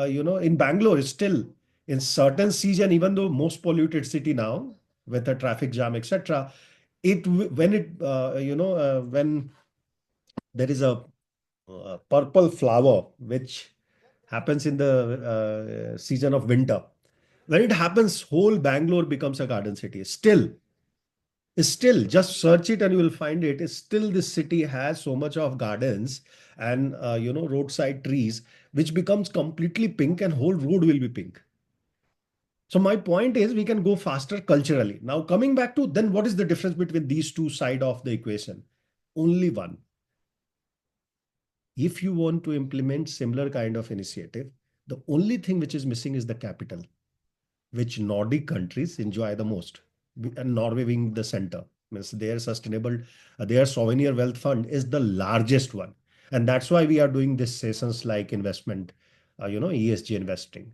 in Bangalore still, In certain season, even though most polluted city now with a traffic jam, etc., when there is a purple flower which happens in the season of winter. When it happens, whole Bangalore becomes a garden city. Still, just search it and you will find it. Still, this city has so much of gardens and roadside trees, which becomes completely pink, and whole road will be pink. So my point is, we can go faster culturally. Now, coming back to then, what is the difference between these two sides of the equation? Only one. If you want to implement similar kind of initiative, the only thing which is missing is the capital, which Nordic countries enjoy the most, and Norway being the center. Means their sustainable, their souvenir wealth fund is the largest one. And that's why we are doing this sessions like investment, ESG investing,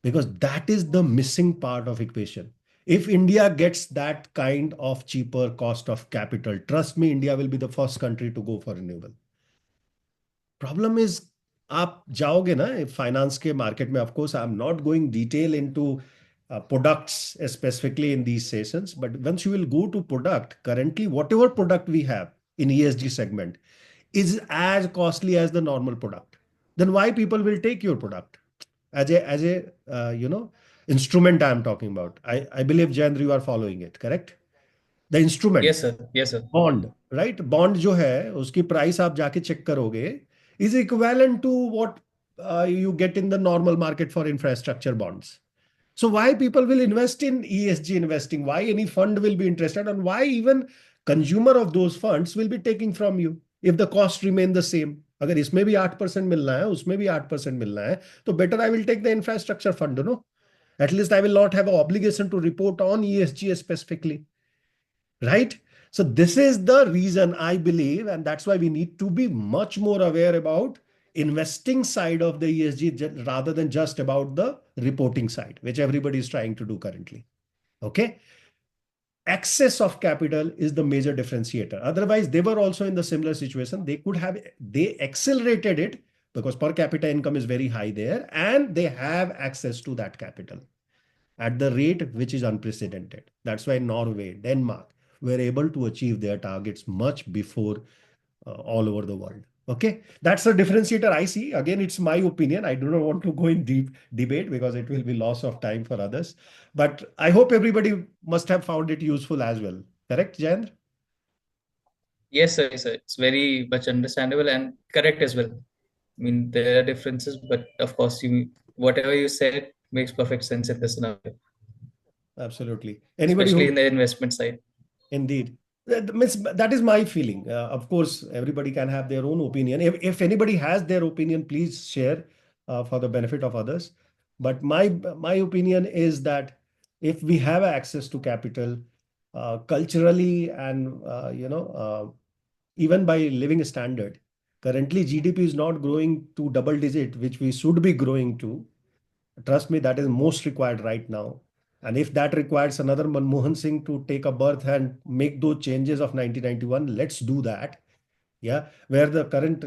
because that is the missing part of equation. If India gets that kind of cheaper cost of capital, trust me, India will be the first country to go for renewable. Problem is आप जाओगे ना finance के market में of course I am not going detail into products specifically in these sessions, but once you will go to product, currently whatever product we have in ESG segment is as costly as the normal product. Then why people will take your product as a instrument I am talking about? I believe Jayendra you are following it, correct? The instrument, Yes, sir. Bond, right? Bond जो है उसकी price आप जाके check करोगे, is equivalent to what you get in the normal market for infrastructure bonds. So why people will invest in ESG investing? Why any fund will be interested, and why even consumer of those funds will be taking from you if the cost remain the same? अगर इसमें भी 8% मिलना है, उसमें भी 8% मिलना है, तो better I will take the infrastructure fund, no? At least I will not have an obligation to report on ESG specifically. Right? So this is the reason I believe, and that's why we need to be much more aware about investing side of the ESG rather than just about the reporting side, which everybody is trying to do currently. Okay. Access of capital is the major differentiator. Otherwise, they were also in the similar situation. They accelerated it because per capita income is very high there, and they have access to that capital at the rate which is unprecedented. That's why Norway, Denmark were able to achieve their targets much before all over the world. Okay, that's the differentiator I see. Again, it's my opinion. I do not want to go in deep debate because it will be loss of time for others. But I hope everybody must have found it useful as well. Correct, Jayendra? Yes, sir. Yes, sir. It's very much understandable and correct as well. I mean, there are differences, but of course, whatever you said makes perfect sense in this scenario, Absolutely. Anybody especially who in the investment side. Indeed. That is my feeling. Of course, everybody can have their own opinion. If anybody has their opinion, please share for the benefit of others. But my opinion is that if we have access to capital culturally and even by living standard, currently GDP is not growing to double digit, which we should be growing to. Trust me, that is most required right now. And if that requires another Manmohan Singh to take a birth and make those changes of 1991, let's do that. Yeah, where the current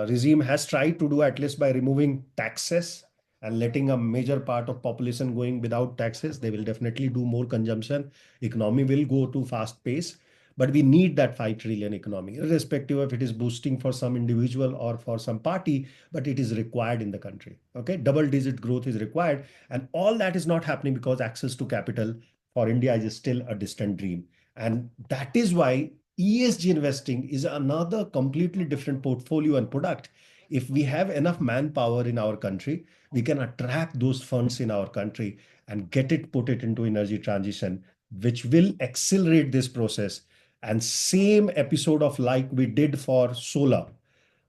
regime has tried to do, at least by removing taxes and letting a major part of population going without taxes, they will definitely do more consumption. Economy will go to fast pace, but we need that 5 trillion economy, irrespective of it is boosting for some individual or for some party, but it is required in the country. Okay, double digit growth is required, and all that is not happening because access to capital for India is still a distant dream. And that is why ESG investing is another completely different portfolio and product. If we have enough manpower in our country, we can attract those funds in our country and put it into energy transition, which will accelerate this process. And same episode of like we did for solar.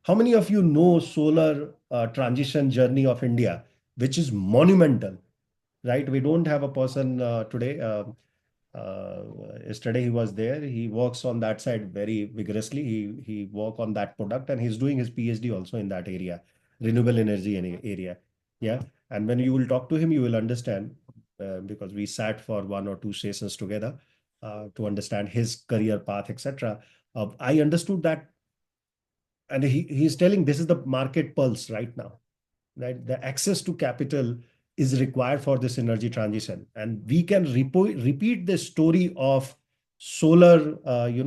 How many of you know solar transition journey of India, which is monumental, right? We don't have a person today. Yesterday he was there. He works on that side very vigorously. He work on that product, and he's doing his PhD also in that area, renewable energy area. Yeah, and when you will talk to him, you will understand because we sat for 1 or 2 sessions together to understand his career path, etc. I understood that, and he's telling this is the market pulse right now, right? The access to capital is required for this energy transition. And we can repeat the story of solar,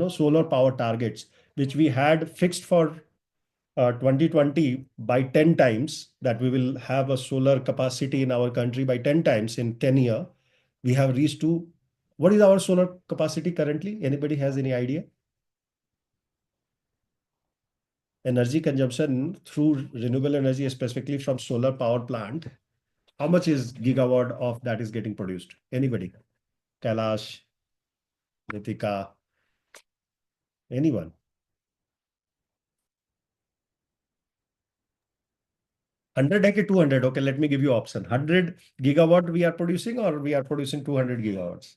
solar power targets, which we had fixed for 2020 by 10 times, that we will have a solar capacity in our country by 10 times in 10 years. We have reached to, what is our solar capacity currently? Anybody has any idea? Energy consumption through renewable energy, specifically from solar power plant, how much is gigawatt of that is getting produced? Anybody? Kailash, Ritika, anyone? 100 है कि 200? Okay, let me give you option. 100 gigawatt we are producing, or we are producing 200 gigawatts?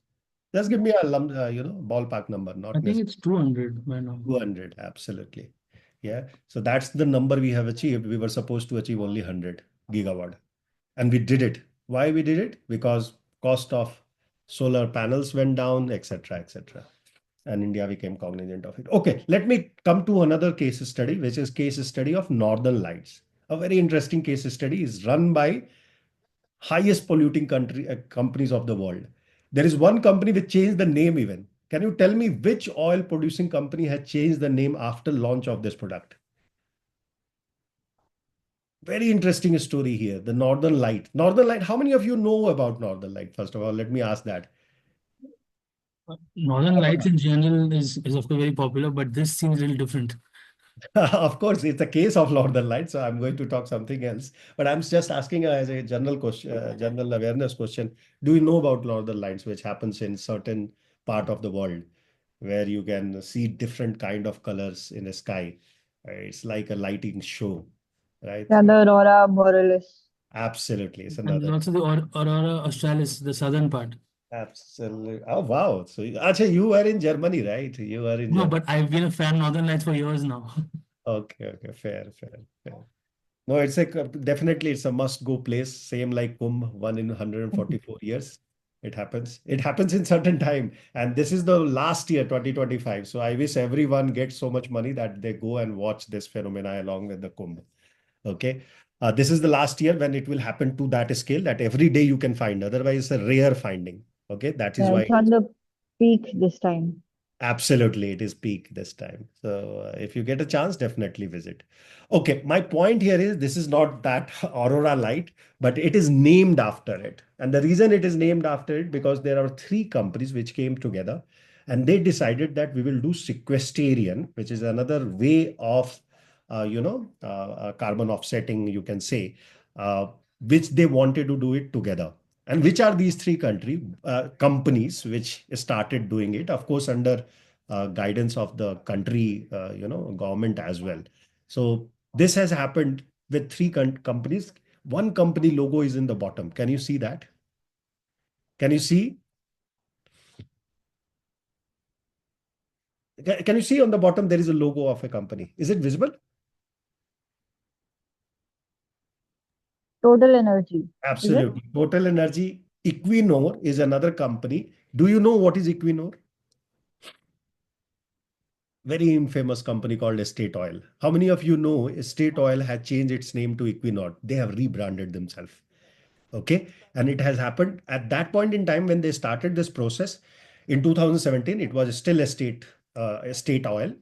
Just give me a ballpark number, I not think necessarily. it's 200 by now. 200, absolutely. Yeah. So that's the number we have achieved. We were supposed to achieve only 100 gigawatt. And we did it. Why we did it? Because cost of solar panels went down, etc., etc. And India became cognizant of it. Okay, let me come to another case study, which is case study of Northern Lights. A very interesting case study is run by highest polluting companies of the world. There is one company which changed the name even. Can you tell me which oil producing company has changed the name after launch of this product? Very interesting story here. The Northern Light. Northern Light, how many of you know about Northern Light? First of all, let me ask that. Northern Lights in general is of course very popular, but this seems a little different. Of course, it's a case of Northern Lights, so I'm going to talk something else. But I'm just asking as a general question, general awareness question. Do you know about Northern Lights, which happens in certain part of the world, where you can see different kind of colors in the sky? It's like a lighting show, right? Yeah, the Aurora Borealis. Absolutely, it's And there's another. also the Aurora Australis, the southern part. Absolutely. Oh wow! So, actually, you were in Germany, right? You were in No, Germany. but I've been a fan of Northern Lights for years now. Okay, okay, fair, fair, fair. No, it's a definitely it's a must-go place. Same like Kumbh, one in 144 years. It happens. It happens in certain time, and this is the last year, 2025. So I wish everyone gets so much money that they go and watch this phenomena along with the Kumbh. Okay, this is the last year when it will happen to that scale that every day you can find. Otherwise, it's a rare finding. Okay, that is Yeah, why it's on the peak this time. absolutely, it is peak this time. So if you get a chance, definitely visit. Okay, my point here is this is not that Aurora light, but it is named after it. And the reason it is named after it, because there are three companies which came together and they decided that we will do sequestration, which is another way of, carbon offsetting, you can say, which they wanted to do it together. And which are these three companies which started doing it, of course, under guidance of the country, government as well. So this has happened with three companies. One company logo is in the bottom. Can you see that? Can you see? Can you see on the bottom there is a logo of a company? Is it visible? Total Energy. Is it? Absolutely. Total Energy. Equinor is another company. Do you know what is Equinor? Very infamous company called State Oil. How many of you know State Oil has changed its name to Equinor? They have rebranded themselves. Okay. And it has happened at that point in time when they started this process in 2017. It was still State Oil.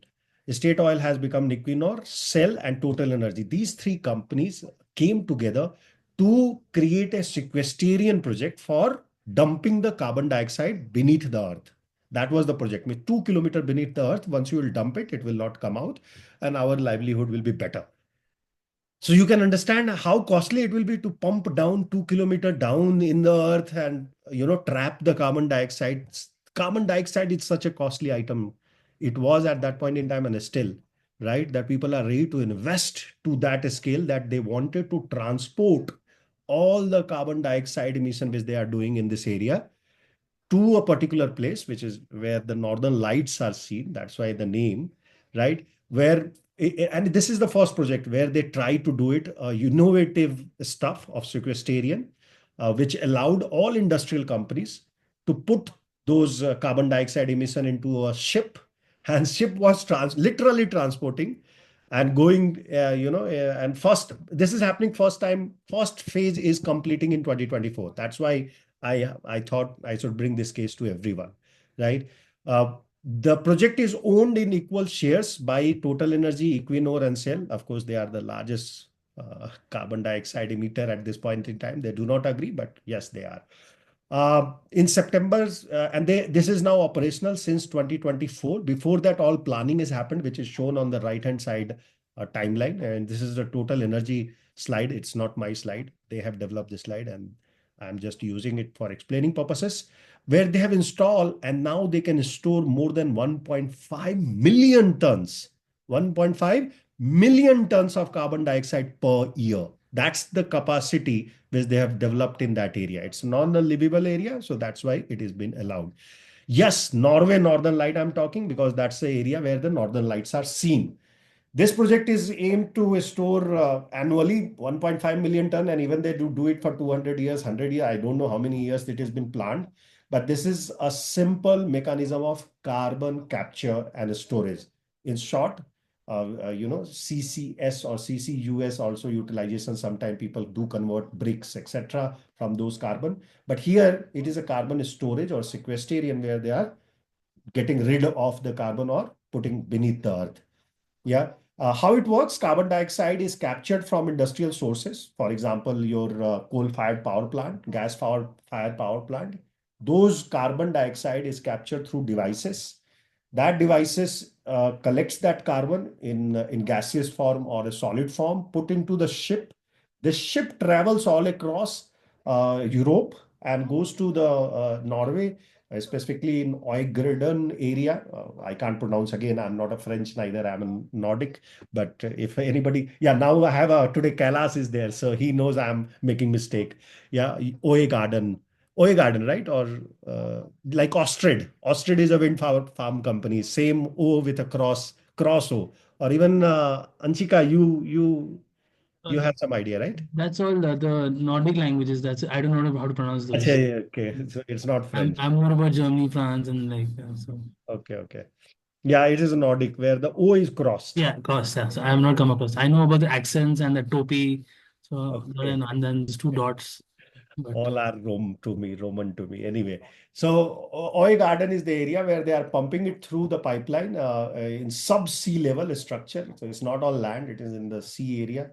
State Oil has become Equinor, Shell, and Total Energy. These three companies came together to create a sequestration project for dumping the carbon dioxide beneath the earth. That was the project. 2 kilometers beneath the earth, once you will dump it, it will not come out, and our livelihood will be better. So you can understand how costly it will be to pump down 2 kilometers down in the earth and trap the carbon dioxide. Carbon dioxide is such a costly item. It was at that point in time and still, right? That people are ready to invest to that scale that they wanted to transport all the carbon dioxide emission which they are doing in this area to a particular place, which is where the northern lights are seen. That's why the name, right? And this is the first project where they try to do it, innovative stuff of sequestration, which allowed all industrial companies to put those carbon dioxide emission into a ship, and ship was literally transporting and going, and this is happening first time. First phase is completing in 2024. That's why I thought I should bring this case to everyone, right? Uh, the project is owned in equal shares by Total Energy, Equinor, and Shell. Of course, they are the largest carbon dioxide emitter at this point in time. They do not agree, but yes, they are. In September, and this is now operational since 2024. Before that, all planning has happened, which is shown on the right-hand side timeline. And this is the Total Energy slide. It's not my slide. They have developed this slide, and I'm just using it for explaining purposes, where they have installed, and now they can store more than 1.5 million tons. 1.5 million tons of carbon dioxide per year. That's the capacity which they have developed in that area. It's not a livable area, so that's why it has been allowed. Yes, Norway Northern Light I'm talking, because that's the area where the Northern Lights are seen. This project is aimed to store annually 1.5 million ton, and even they do it for 200 years, 100 years. I don't know how many years it has been planned, but this is a simple mechanism of carbon capture and storage. In short, CCS or CCUS also utilization. Sometimes people do convert bricks, etc., from those carbon. But here it is a carbon storage or sequestration where they are getting rid of the carbon or putting beneath the earth. Yeah. How it works, carbon dioxide is captured from industrial sources. For example, your coal-fired power plant, gas-fired power plant. Those carbon dioxide is captured through devices. That devices collects that carbon in gaseous form or a solid form, put into the ship. The ship travels all across Europe and goes to the Norway, specifically in Øygarden area. I can't pronounce again. I'm not a French neither. I'm a Nordic. But if anybody, yeah, now I have today Kailas is there, so he knows I'm making mistake. Yeah, Øygarden, right? Or like Ostrid. Ostrid is a wind farm company. Same O with a cross O. Or even Anshika, you have some idea, right? That's all the Nordic languages. That's I don't know how to pronounce those. Okay, okay. So it's not French. I'm more about Germany, France, and like so. Okay, okay. Yeah, it is a Nordic where the O is crossed. Yeah, of course. Yeah. So I have not come across. I know about the accents and the topi. So Okay. and then these two dots. But All are Roman to me. Anyway, so Oil Garden is the area where they are pumping it through the pipeline in sub-sea level structure. So it's not on land, it is in the sea area.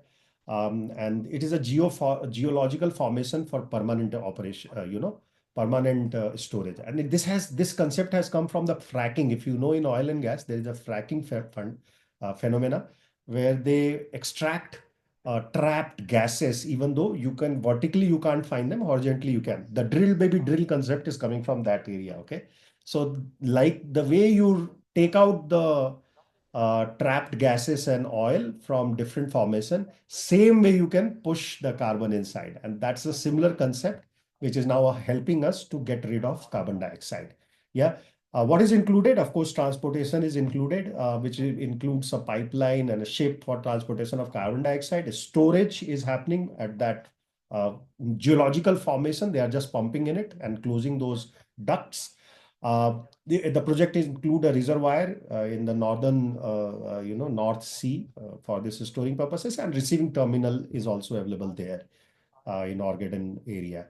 And it is a geological formation for permanent operation, permanent storage. And this concept has come from the fracking. If you know, in oil and gas, there is a fracking phenomena where they extract trapped gases. Even though you can vertically you can't find them, horizontally you can. The drill baby drill concept is coming from that area. Okay, so like the way you take out the trapped gases and oil from different formation, same way you can push the carbon inside, and that's a similar concept which is now helping us to get rid of carbon dioxide. Yeah. What is included? Of course, transportation is included, which includes a pipeline and a ship for transportation of carbon dioxide. Storage is happening at that geological formation. They are just pumping in it and closing those ducts. The project include a reservoir in the northern, North Sea for this storing purposes, and receiving terminal is also available there in Orgaden area.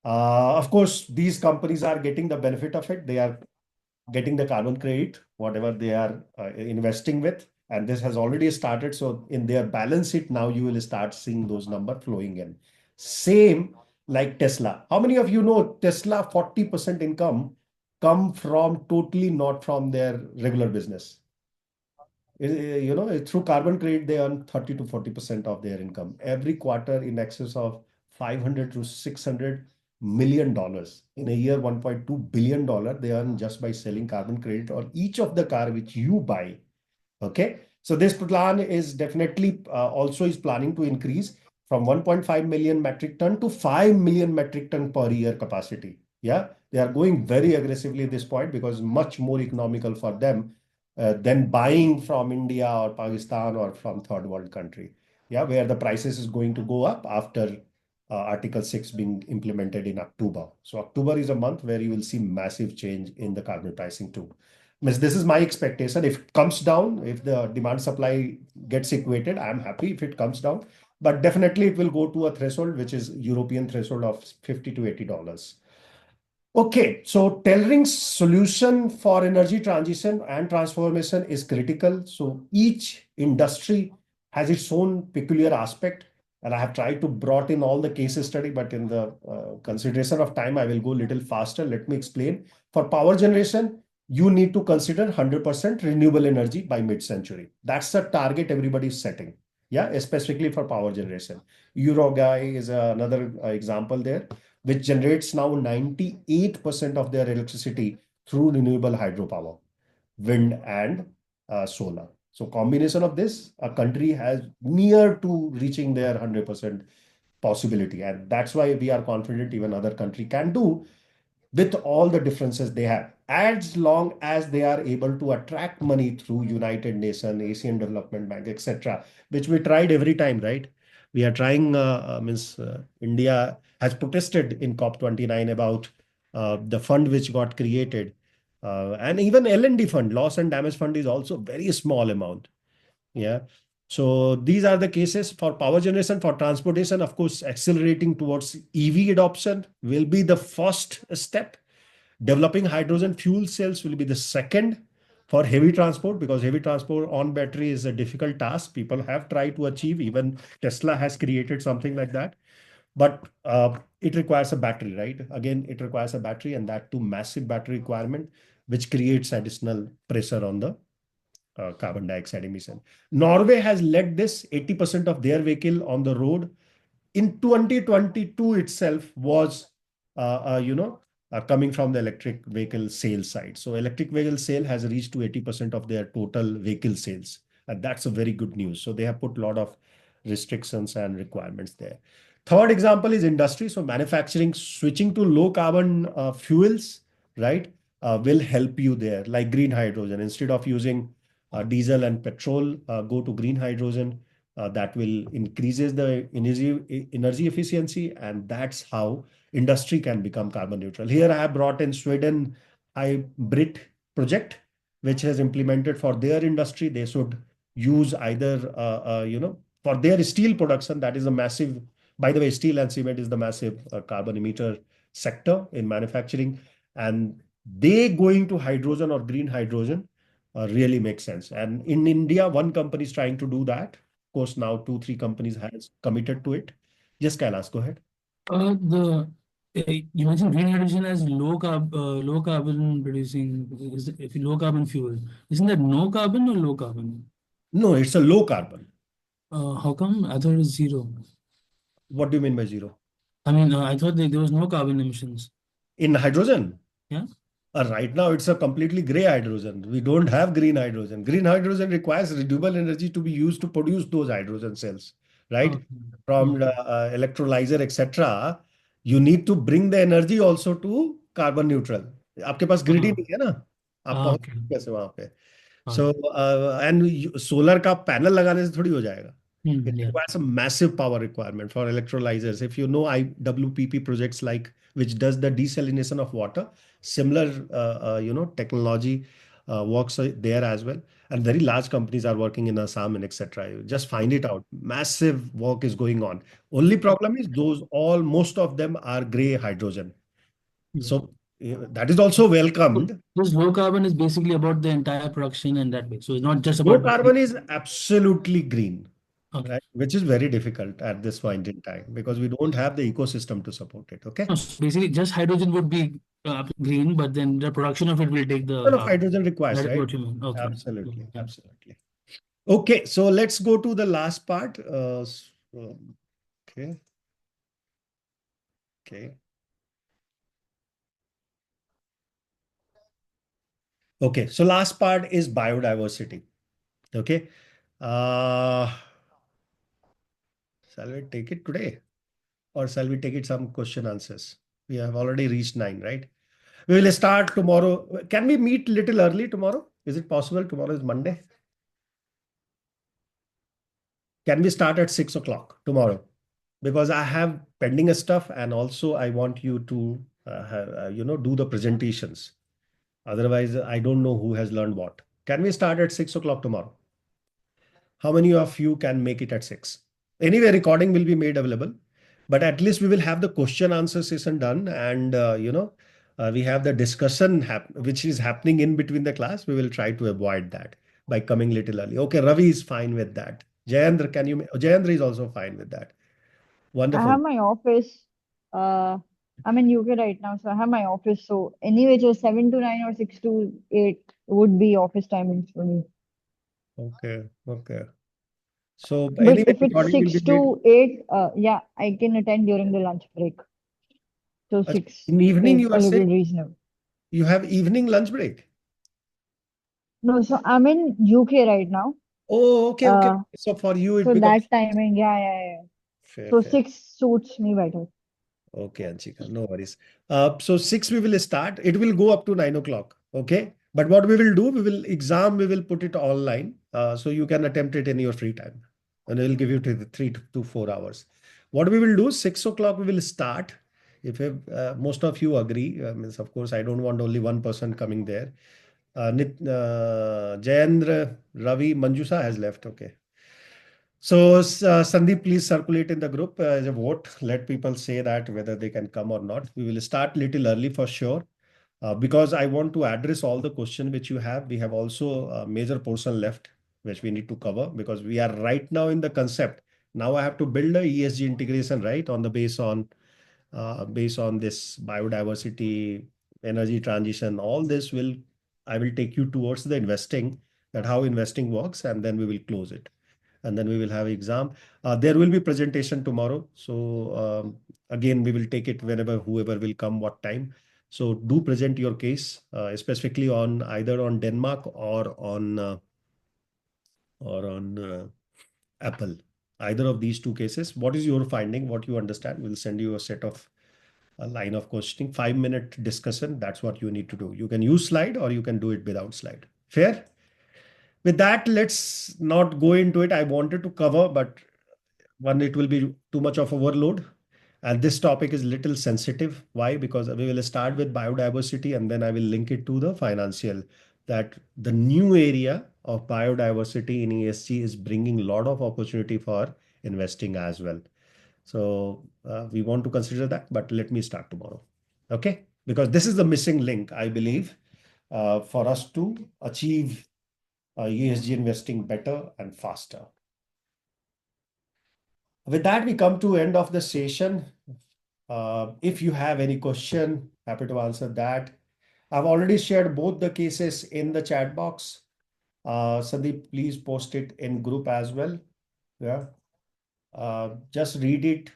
Of course, these companies are getting the benefit of it. They are getting the carbon credit, whatever they are investing with. And this has already started. So in their balance sheet, now you will start seeing those numbers flowing in. Same like Tesla. How many of you know Tesla 40% income come from totally not from their regular business? Through carbon credit, they earn 30 to 40% of their income every quarter, in excess of 500 to 600 million dollars. In a year, 1.2 billion dollar they earn just by selling carbon credit or each of the car which you buy. Okay, so this plan is definitely also is planning to increase from 1.5 million metric ton to 5 million metric ton per year capacity. Yeah, they are going very aggressively at this point because much more economical for them than buying from India or Pakistan or from third world country. Yeah, where the prices is going to go up after Article 6 being implemented in October. So October is a month where you will see massive change in the carbon pricing too. Means this is my expectation. If it comes down, if the demand supply gets equated, I'm happy if it comes down. But definitely it will go to a threshold, which is European threshold of $50 to $80. Okay, so tailoring solution for energy transition and transformation is critical. So each industry has its own peculiar aspect, and I have tried to brought in all the case study, but in the consideration of time, I will go a little faster. Let me explain. For power generation, you need to consider 100% renewable energy by mid-century. That's the target everybody is setting. Yeah, specifically for power generation. Uruguay is another example there, which generates now 98% of their electricity through renewable hydropower, wind and solar. So combination of this, a country has near to reaching their 100% possibility. And that's why we are confident even other country can do with all the differences they have, as long as they are able to attract money through United Nations, Asian Development Bank, etc., which we tried every time, right? We are trying, India has protested in COP29 about the fund which got created. And even L&D fund, loss and damage fund, is also very small amount. Yeah. So these are the cases for power generation. For transportation, of course, accelerating towards EV adoption will be the first step. Developing hydrogen fuel cells will be the second for heavy transport, because heavy transport on battery is a difficult task. People have tried to achieve, even Tesla has created something like that. But it requires a battery, right? Again, it requires a battery, and that too massive battery requirement, which creates additional pressure on the carbon dioxide emission. Norway has led this. 80% of their vehicle on the road in 2022 itself was, coming from the electric vehicle sales side. So electric vehicle sale has reached to 80% of their total vehicle sales. And that's a very good news. So they have put a lot of restrictions and requirements there. Third example is industry. So manufacturing, switching to low carbon fuels, right, will help you there, like green hydrogen. Instead of using diesel and petrol, go to green hydrogen. That will increases the energy efficiency, and that's how industry can become carbon neutral. Here I have brought in Sweden hybrid project, which has implemented for their industry. They should use either for their steel production. That is a massive, by the way, steel and cement is the massive carbon emitter sector in manufacturing, and they going to hydrogen or green hydrogen really makes sense. And in India, one company is trying to do that. Of course, now 2, 3 companies has committed to it. Yes, Kailash, go ahead. The you mentioned green hydrogen as low carbon producing, if low carbon fuel. Isn't that no carbon or low carbon? No, it's a low carbon. How come? I thought it was zero. What do you mean by zero? I mean, I thought there was no carbon emissions. In hydrogen? Yeah. Right now, it's a completely gray hydrogen. We don't have green hydrogen. Green hydrogen requires renewable energy to be used to produce those hydrogen cells, right? Okay. From the electrolyzer, etc. You need to bring the energy also to carbon neutral. आपके पास grid ही हाँ, नहीं है ना, आप पहुंच okay. कैसे वहां पे? हाँ, So, and solar का पैनल लगाने से थोड़ी हो जाएगा. It yeah. requires a massive power requirement for electrolyzers. If you know IWPP projects, like which does the desalination of water, similar technology works there as well. And very large companies are working in Assam and etc. You just find it out. Massive work is going on. Only problem is most of them are gray hydrogen. Yeah. So that is also So welcomed. this low carbon is basically about the entire production and that way. So it's not just Low about carbon is absolutely green. okay. Right, which is very difficult at this point in time because we don't have the ecosystem to support it. Okay. No, so basically, just hydrogen would be green, but then the production of it will take A the lot of hydrogen requires, that is right? what you mean. Okay. Absolutely. Yeah. Absolutely. Okay. So let's go to the last part. Okay. Okay. Okay. So last part is biodiversity. Okay. Uh, shall we take it today or shall we take it some question answers? We have already reached 9, right? We will start tomorrow. Can we meet little early tomorrow? Is it possible? Tomorrow is Monday. Can we start at 6 o'clock tomorrow? Because I have pending stuff and also I want you to do the presentations. Otherwise, I don't know who has learned what. Can we start at 6 o'clock tomorrow? How many of you can make it at 6? Anyway, recording will be made available, but at least we will have the question answer session done, and we have the discussion which is happening in between the class. We will try to avoid that by coming little early. Okay, Ravi is fine with that. Jayendra, Jayendra is also fine with that. I Wonderful. have my office. I'm in UK right now, so I have my office. So anyway, just 7 to 9 or 6 to 8 would be office timings for me. Okay. So But anyway, if it's recording will be six made. to eight, yeah, I can attend during the lunch break. So six In evening, is you a are little saying reasonable. you have evening lunch break. No, so I'm in UK right now. Oh, okay. Uh, So for you, it so becomes that timing, yeah. So fair. 6 suits me better. Okay, Anshika, no worries. So 6 we will start. It will go up to 9 o'clock. Okay. But what we will do, we will put it online. So you can attempt it in your free time. And it will give you 3 to 4 hours. What we will do, 6 o'clock we will start. If most of you agree, means of course I don't want only one person coming there. Jayendra, Ravi, Manjusa has left. Okay. So, Sandeep, please circulate in the group as a vote. Let people say that whether they can come or not. We will start little early for sure, because I want to address all the questions which you have. We have also a major portion left, which we need to cover because we are right now in the concept. Now I have to build a ESG integration, right, on the based on this biodiversity, energy transition. All this I will take you towards the investing, that how investing works, and then we will close it, and then we will have exam. There will be presentation tomorrow. So again, we will take it whenever whoever will come, what time. So do present your case, specifically on either on Denmark or on Apple. Either of these two cases. What is your finding? What you understand? We'll send you a set of a line of questioning, 5-minute discussion. That's what you need to do. You can use slide or you can do it without slide. Fair? With that, let's not go into it. I wanted to cover, but one, it will be too much of overload. And this topic is little sensitive. Why? Because we will start with biodiversity and then I will link it to the financial. That the new area of biodiversity in ESG is bringing a lot of opportunity for investing as well. So we want to consider that, but let me start tomorrow. Okay? Because this is the missing link, I believe, for us to achieve ESG investing better and faster. With that, we come to end of the session. If you have any question, happy to answer that. I've already shared both the cases in the chat box. Sandeep, please post it in group as well. Yeah. Just read it,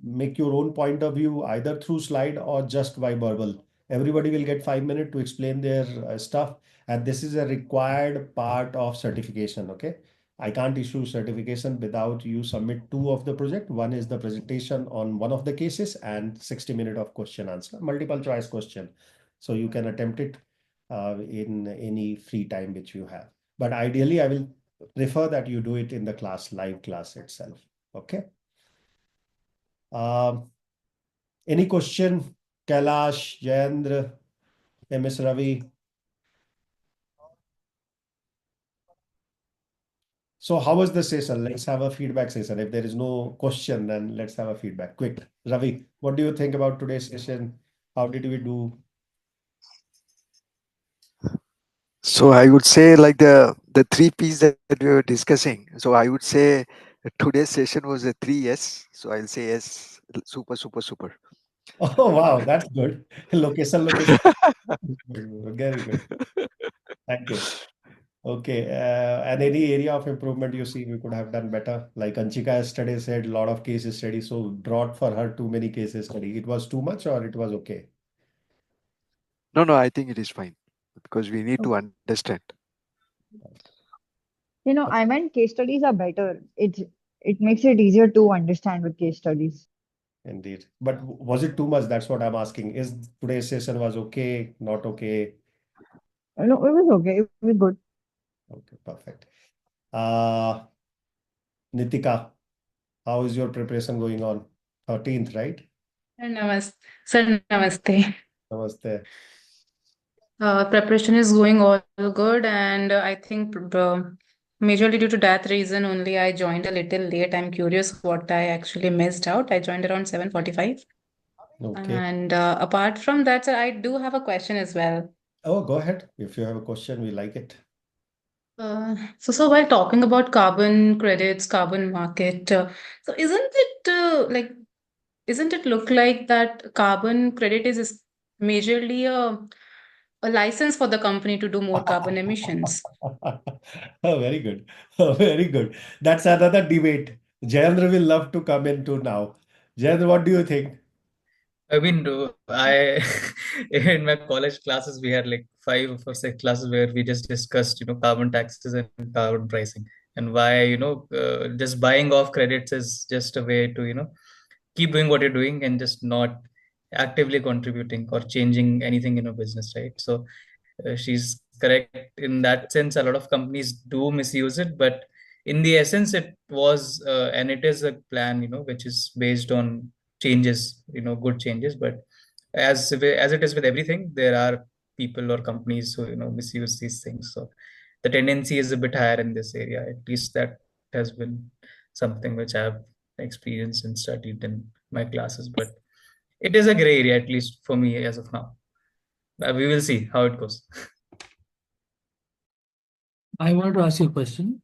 make your own point of view either through slide or just by verbal. Everybody will get 5 minutes to explain their stuff, and this is a required part of certification. Okay, I can't issue certification without you submit two of the project. One is the presentation on one of the cases and 60 minutes of question answer, multiple choice question. So you can attempt it in any free time which you have. But ideally, I will prefer that you do it in the class, live class itself. Okay. Any question? Kailash, Jayendra, MS Ravi. So how was the session? Let's have a feedback session. If there is no question, then let's have a feedback. Quick. Ravi, what do you think about today's session? How did we do? So I would say like the three P's that we were discussing. So I would say today's session was a 3 yes. So I'll say yes, super, super, super. Oh, wow, that's good. Location. Very good. Thank you. Okay. And any area of improvement you see we could have done better? Like Anchika yesterday said, a lot of cases study. So brought for her too many cases study. It was too much or it was okay? No, I think it is fine because we need to understand. I meant case studies are better. It makes it easier to understand with case studies. Indeed. But was it too much? That's what I'm asking. Is today's session was okay, not okay? No, it was okay. It was good. Okay, perfect. Uh, Nitika, how is your preparation going on? 13th, right? Sir, Namaste. Sir, Namaste. Namaste. Preparation is going all good, and I think majorly due to that reason only I joined a little late. I'm curious what I actually missed out. I joined around 7:45. Okay. And apart from that, sir, I do have a question as well. Oh, go ahead. If you have a question, we like it. So while talking about carbon credits, carbon market, so isn't it look like that carbon credit is majorly a license for the company to do more carbon emissions? Oh, very good. Oh, very good. That's another debate. Jayendra will love to come into now. Jayendra, what do you think? I mean, I in my college classes we had like 5 or 6 classes where we just discussed, carbon taxes and carbon pricing, and why, just buying off credits is just a way to, keep doing what you're doing and just not actively contributing or changing anything in a business, right? So she's correct in that sense. A lot of companies do misuse it, but in the essence, it was and it is a plan, which is based on changes, good changes. But as it is with everything, there are people or companies who misuse these things. So the tendency is a bit higher in this area. At least that has been something which I've experienced and studied in my classes. But it is a gray area, at least for me as of now. We will see how it goes. I wanted to ask you a question.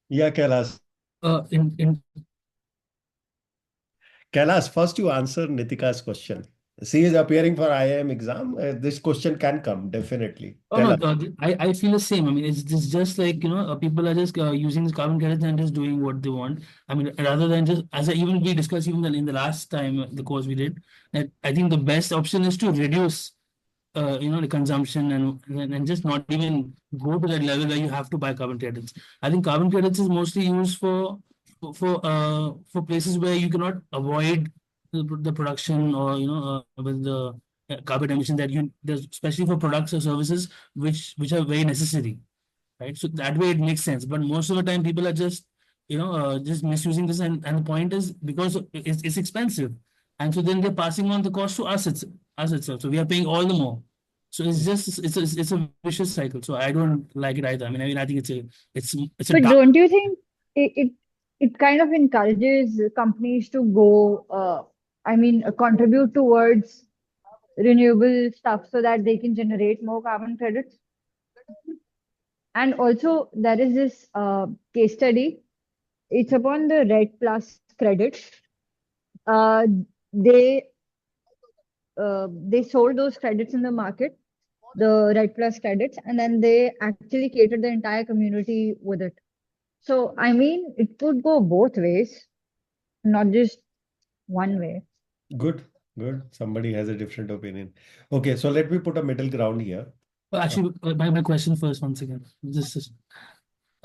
Yeah, Kailash. In Kailash, first you answer Nitika's question. She is appearing for IIM exam. This question can come, definitely. Oh no, Kailash. I feel the same. I mean, it's just like people are just using this carbon credits and just doing what they want. I mean, rather than just as I, even we discussed even in the last time the course we did, that I think the best option is to reduce the consumption and just not even go to that level where you have to buy carbon credits. I think carbon credits is mostly used for places where you cannot avoid the production or with the carbon emission that there's especially for products or services which are very necessary, right? So that way it makes sense. But most of the time people are just misusing this, and the point is because it's expensive, and so then they're passing on the cost to us itself. So we are paying all the more. So it's a vicious cycle. So I don't like it either. I mean I think it's a But dark. don't you think it kind of encourages companies to go, contribute towards renewable stuff so that they can generate more carbon credits? And also, there is this case study. It's upon the Red Plus credits. Uh, they they sold those credits in the market, the Red Plus credits, and then they actually catered the entire community with it. So, I mean, it could go both ways, not just one way. Good, good. Somebody has a different opinion. Okay, so let me put a middle ground here. Well, actually, my question first, once again.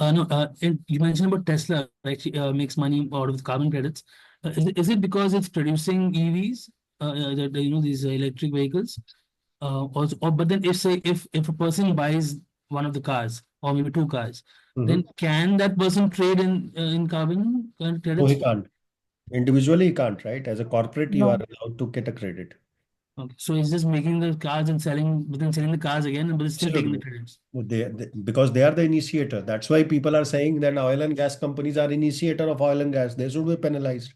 No, you mentioned about Tesla, right? Makes money out of the carbon credits. Is it because it's producing EVs, these electric vehicles? Also, but then if a person buys one of the cars or maybe two cars, then can that person trade in carbon No, credits? he can't. Individually, he can't, right? As a corporate, you are No. allowed to get a credit. Okay, so he's just making the cars and selling the cars again, but he's still taking the Absolutely. credits. Because they are the initiator. That's why people are saying that oil and gas companies are initiator of oil and gas. They should be penalized.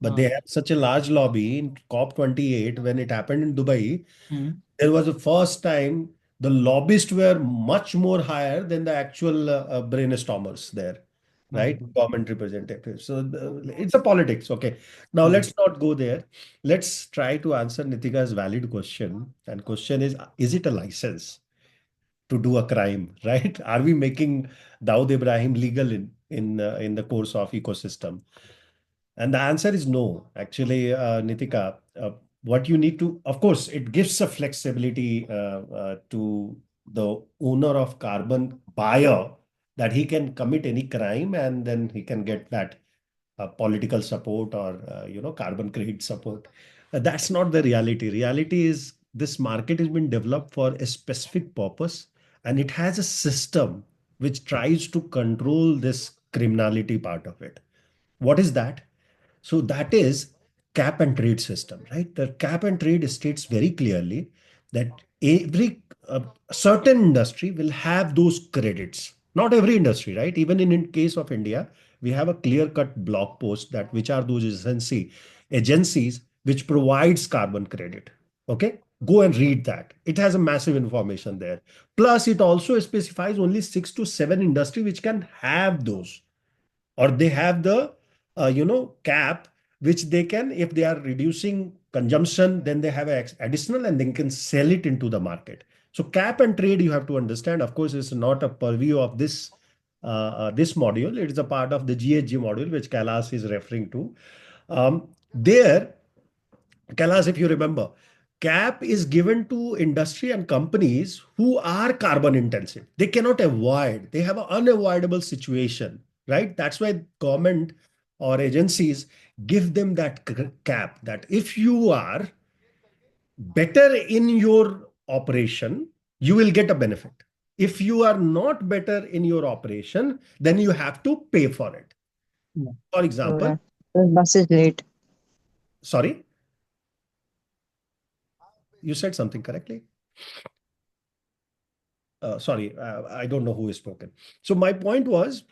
But they have such a large lobby in COP28 when it happened in Dubai. Mhm. There was the first time the lobbyists were much more higher than the actual brainstormers there, right? Okay. Government representatives. So it's a politics. Okay. Now let's not go there. Let's try to answer Nitika's valid question. And question is it a license to do a crime, right? Are we making Dawood Ibrahim legal in the course of ecosystem? And the answer is no. Actually, Nitika, what you need to, of course, it gives a flexibility to the owner of carbon buyer that he can commit any crime and then he can get that political support or carbon credit support. That's not the reality. Reality is this market has been developed for a specific purpose and it has a system which tries to control this criminality part of it. What is that? So that is cap and trade system, right? The cap and trade states very clearly that every a certain industry will have those credits. Not every industry, right? Even in case of India, we have a clear-cut blog post that which are those agencies which provides carbon credit. Okay, go and read that. It has a massive information there. Plus, it also specifies only 6 to 7 industry which can have those, or they have the cap which they can, if they are reducing consumption, then they have additional and they can sell it into the market. So cap and trade, you have to understand, of course, is not a purview of this module. It is a part of the GHG module which Kailash is referring to. There, Kailash, if you remember, cap is given to industry and companies who are carbon intensive. They cannot avoid. They have an unavoidable situation, right? That's why government or agencies give them that cap, that if you are better in your operation, you will get a benefit. If you are not better in your operation, then you have to pay for it. For example, The bus is late. sorry, you said something correctly. Sorry, I don't know who has spoken. So my point was,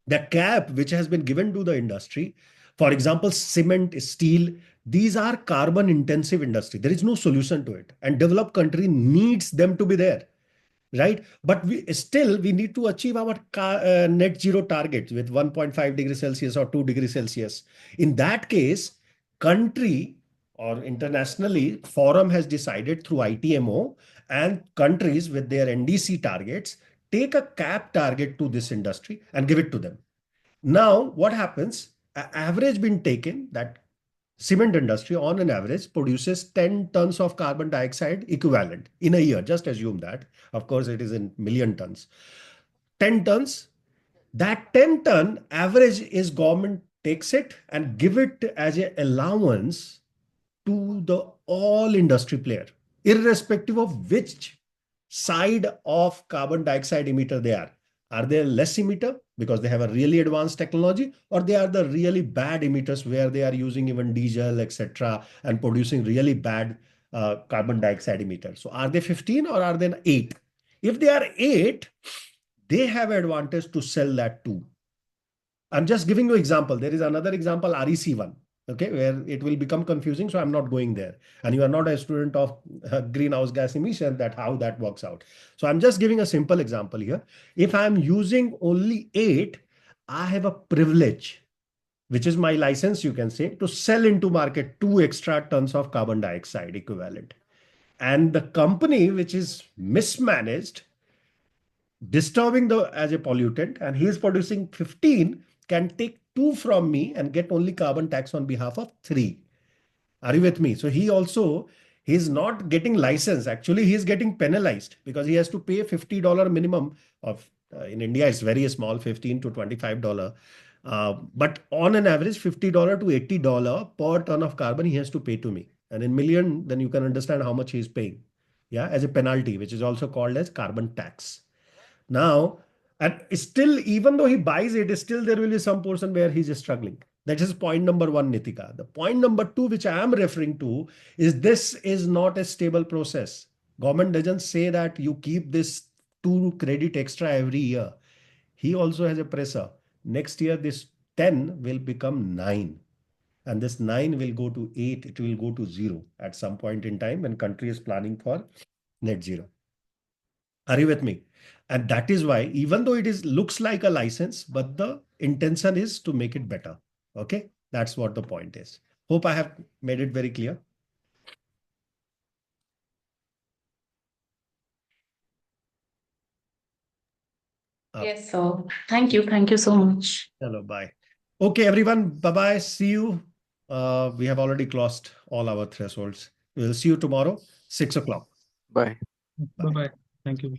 the cap which has been given to the industry, for example, cement, steel, these are carbon intensive industry. There is no solution to it, and developed country needs them to be there, right? But we need to achieve our net zero target with 1.5 degrees Celsius or 2 degrees Celsius. In that case, country or internationally, forum has decided through ITMO, and countries with their NDC targets take a cap target to this industry and give it to them. Now, what happens? Average been taken that cement industry on an average produces 10 tons of carbon dioxide equivalent in a year. Just assume that. Of course, it is in million tons. 10 tons. That 10 ton average is government takes it and give it as an allowance to the all industry player, irrespective of which side of carbon dioxide emitter they are. Are they less emitter because they have a really advanced technology, or they are the really bad emitters where they are using even diesel, etc., and producing really bad carbon dioxide emitter? So are they 15 or are they 8? If they are 8, they have advantage to sell that too. I'm just giving you example. There is another example, REC1, okay, where it will become confusing. So I'm not going there. And you are not a student of greenhouse gas emission, that how that works out. So I'm just giving a simple example here. If I'm using only 8, I have a privilege, which is my license, you can say, to sell into market 2 extra tons of carbon dioxide equivalent. And the company which is mismanaged, disturbing the as a pollutant, and he is producing 15, can take 2 from me and get only carbon tax on behalf of 3. Are you with me? So he's not getting license. Actually, he is getting penalized because he has to pay $50 minimum of, in India, it's very small, $15 to $25. But on an average, $50 to $80 per ton of carbon he has to pay to me. And in million, then you can understand how much he's paying. Yeah, as a penalty, which is also called as carbon tax. Now, and still, even though he buys it, still there will be some portion where he's struggling. That is point number 1, Nitika. The point number 2, which I am referring to, is this is not a stable process. Government doesn't say that you keep this 2 credit extra every year. He also has a pressure. Next year, this 10 will become 9. And this 9 will go to 8. It will go to 0 at some point in time when country is planning for net zero. Are you with me? And that is why, even though it looks like a license, but the intention is to make it better. Okay, that's what the point is. Hope I have made it very clear. Yes, so thank you. Thank you so much. Hello, bye. Okay, everyone, bye-bye. See you. We have already crossed all our thresholds. We'll see you tomorrow, 6 o'clock. Bye. Bye-bye. Thank you.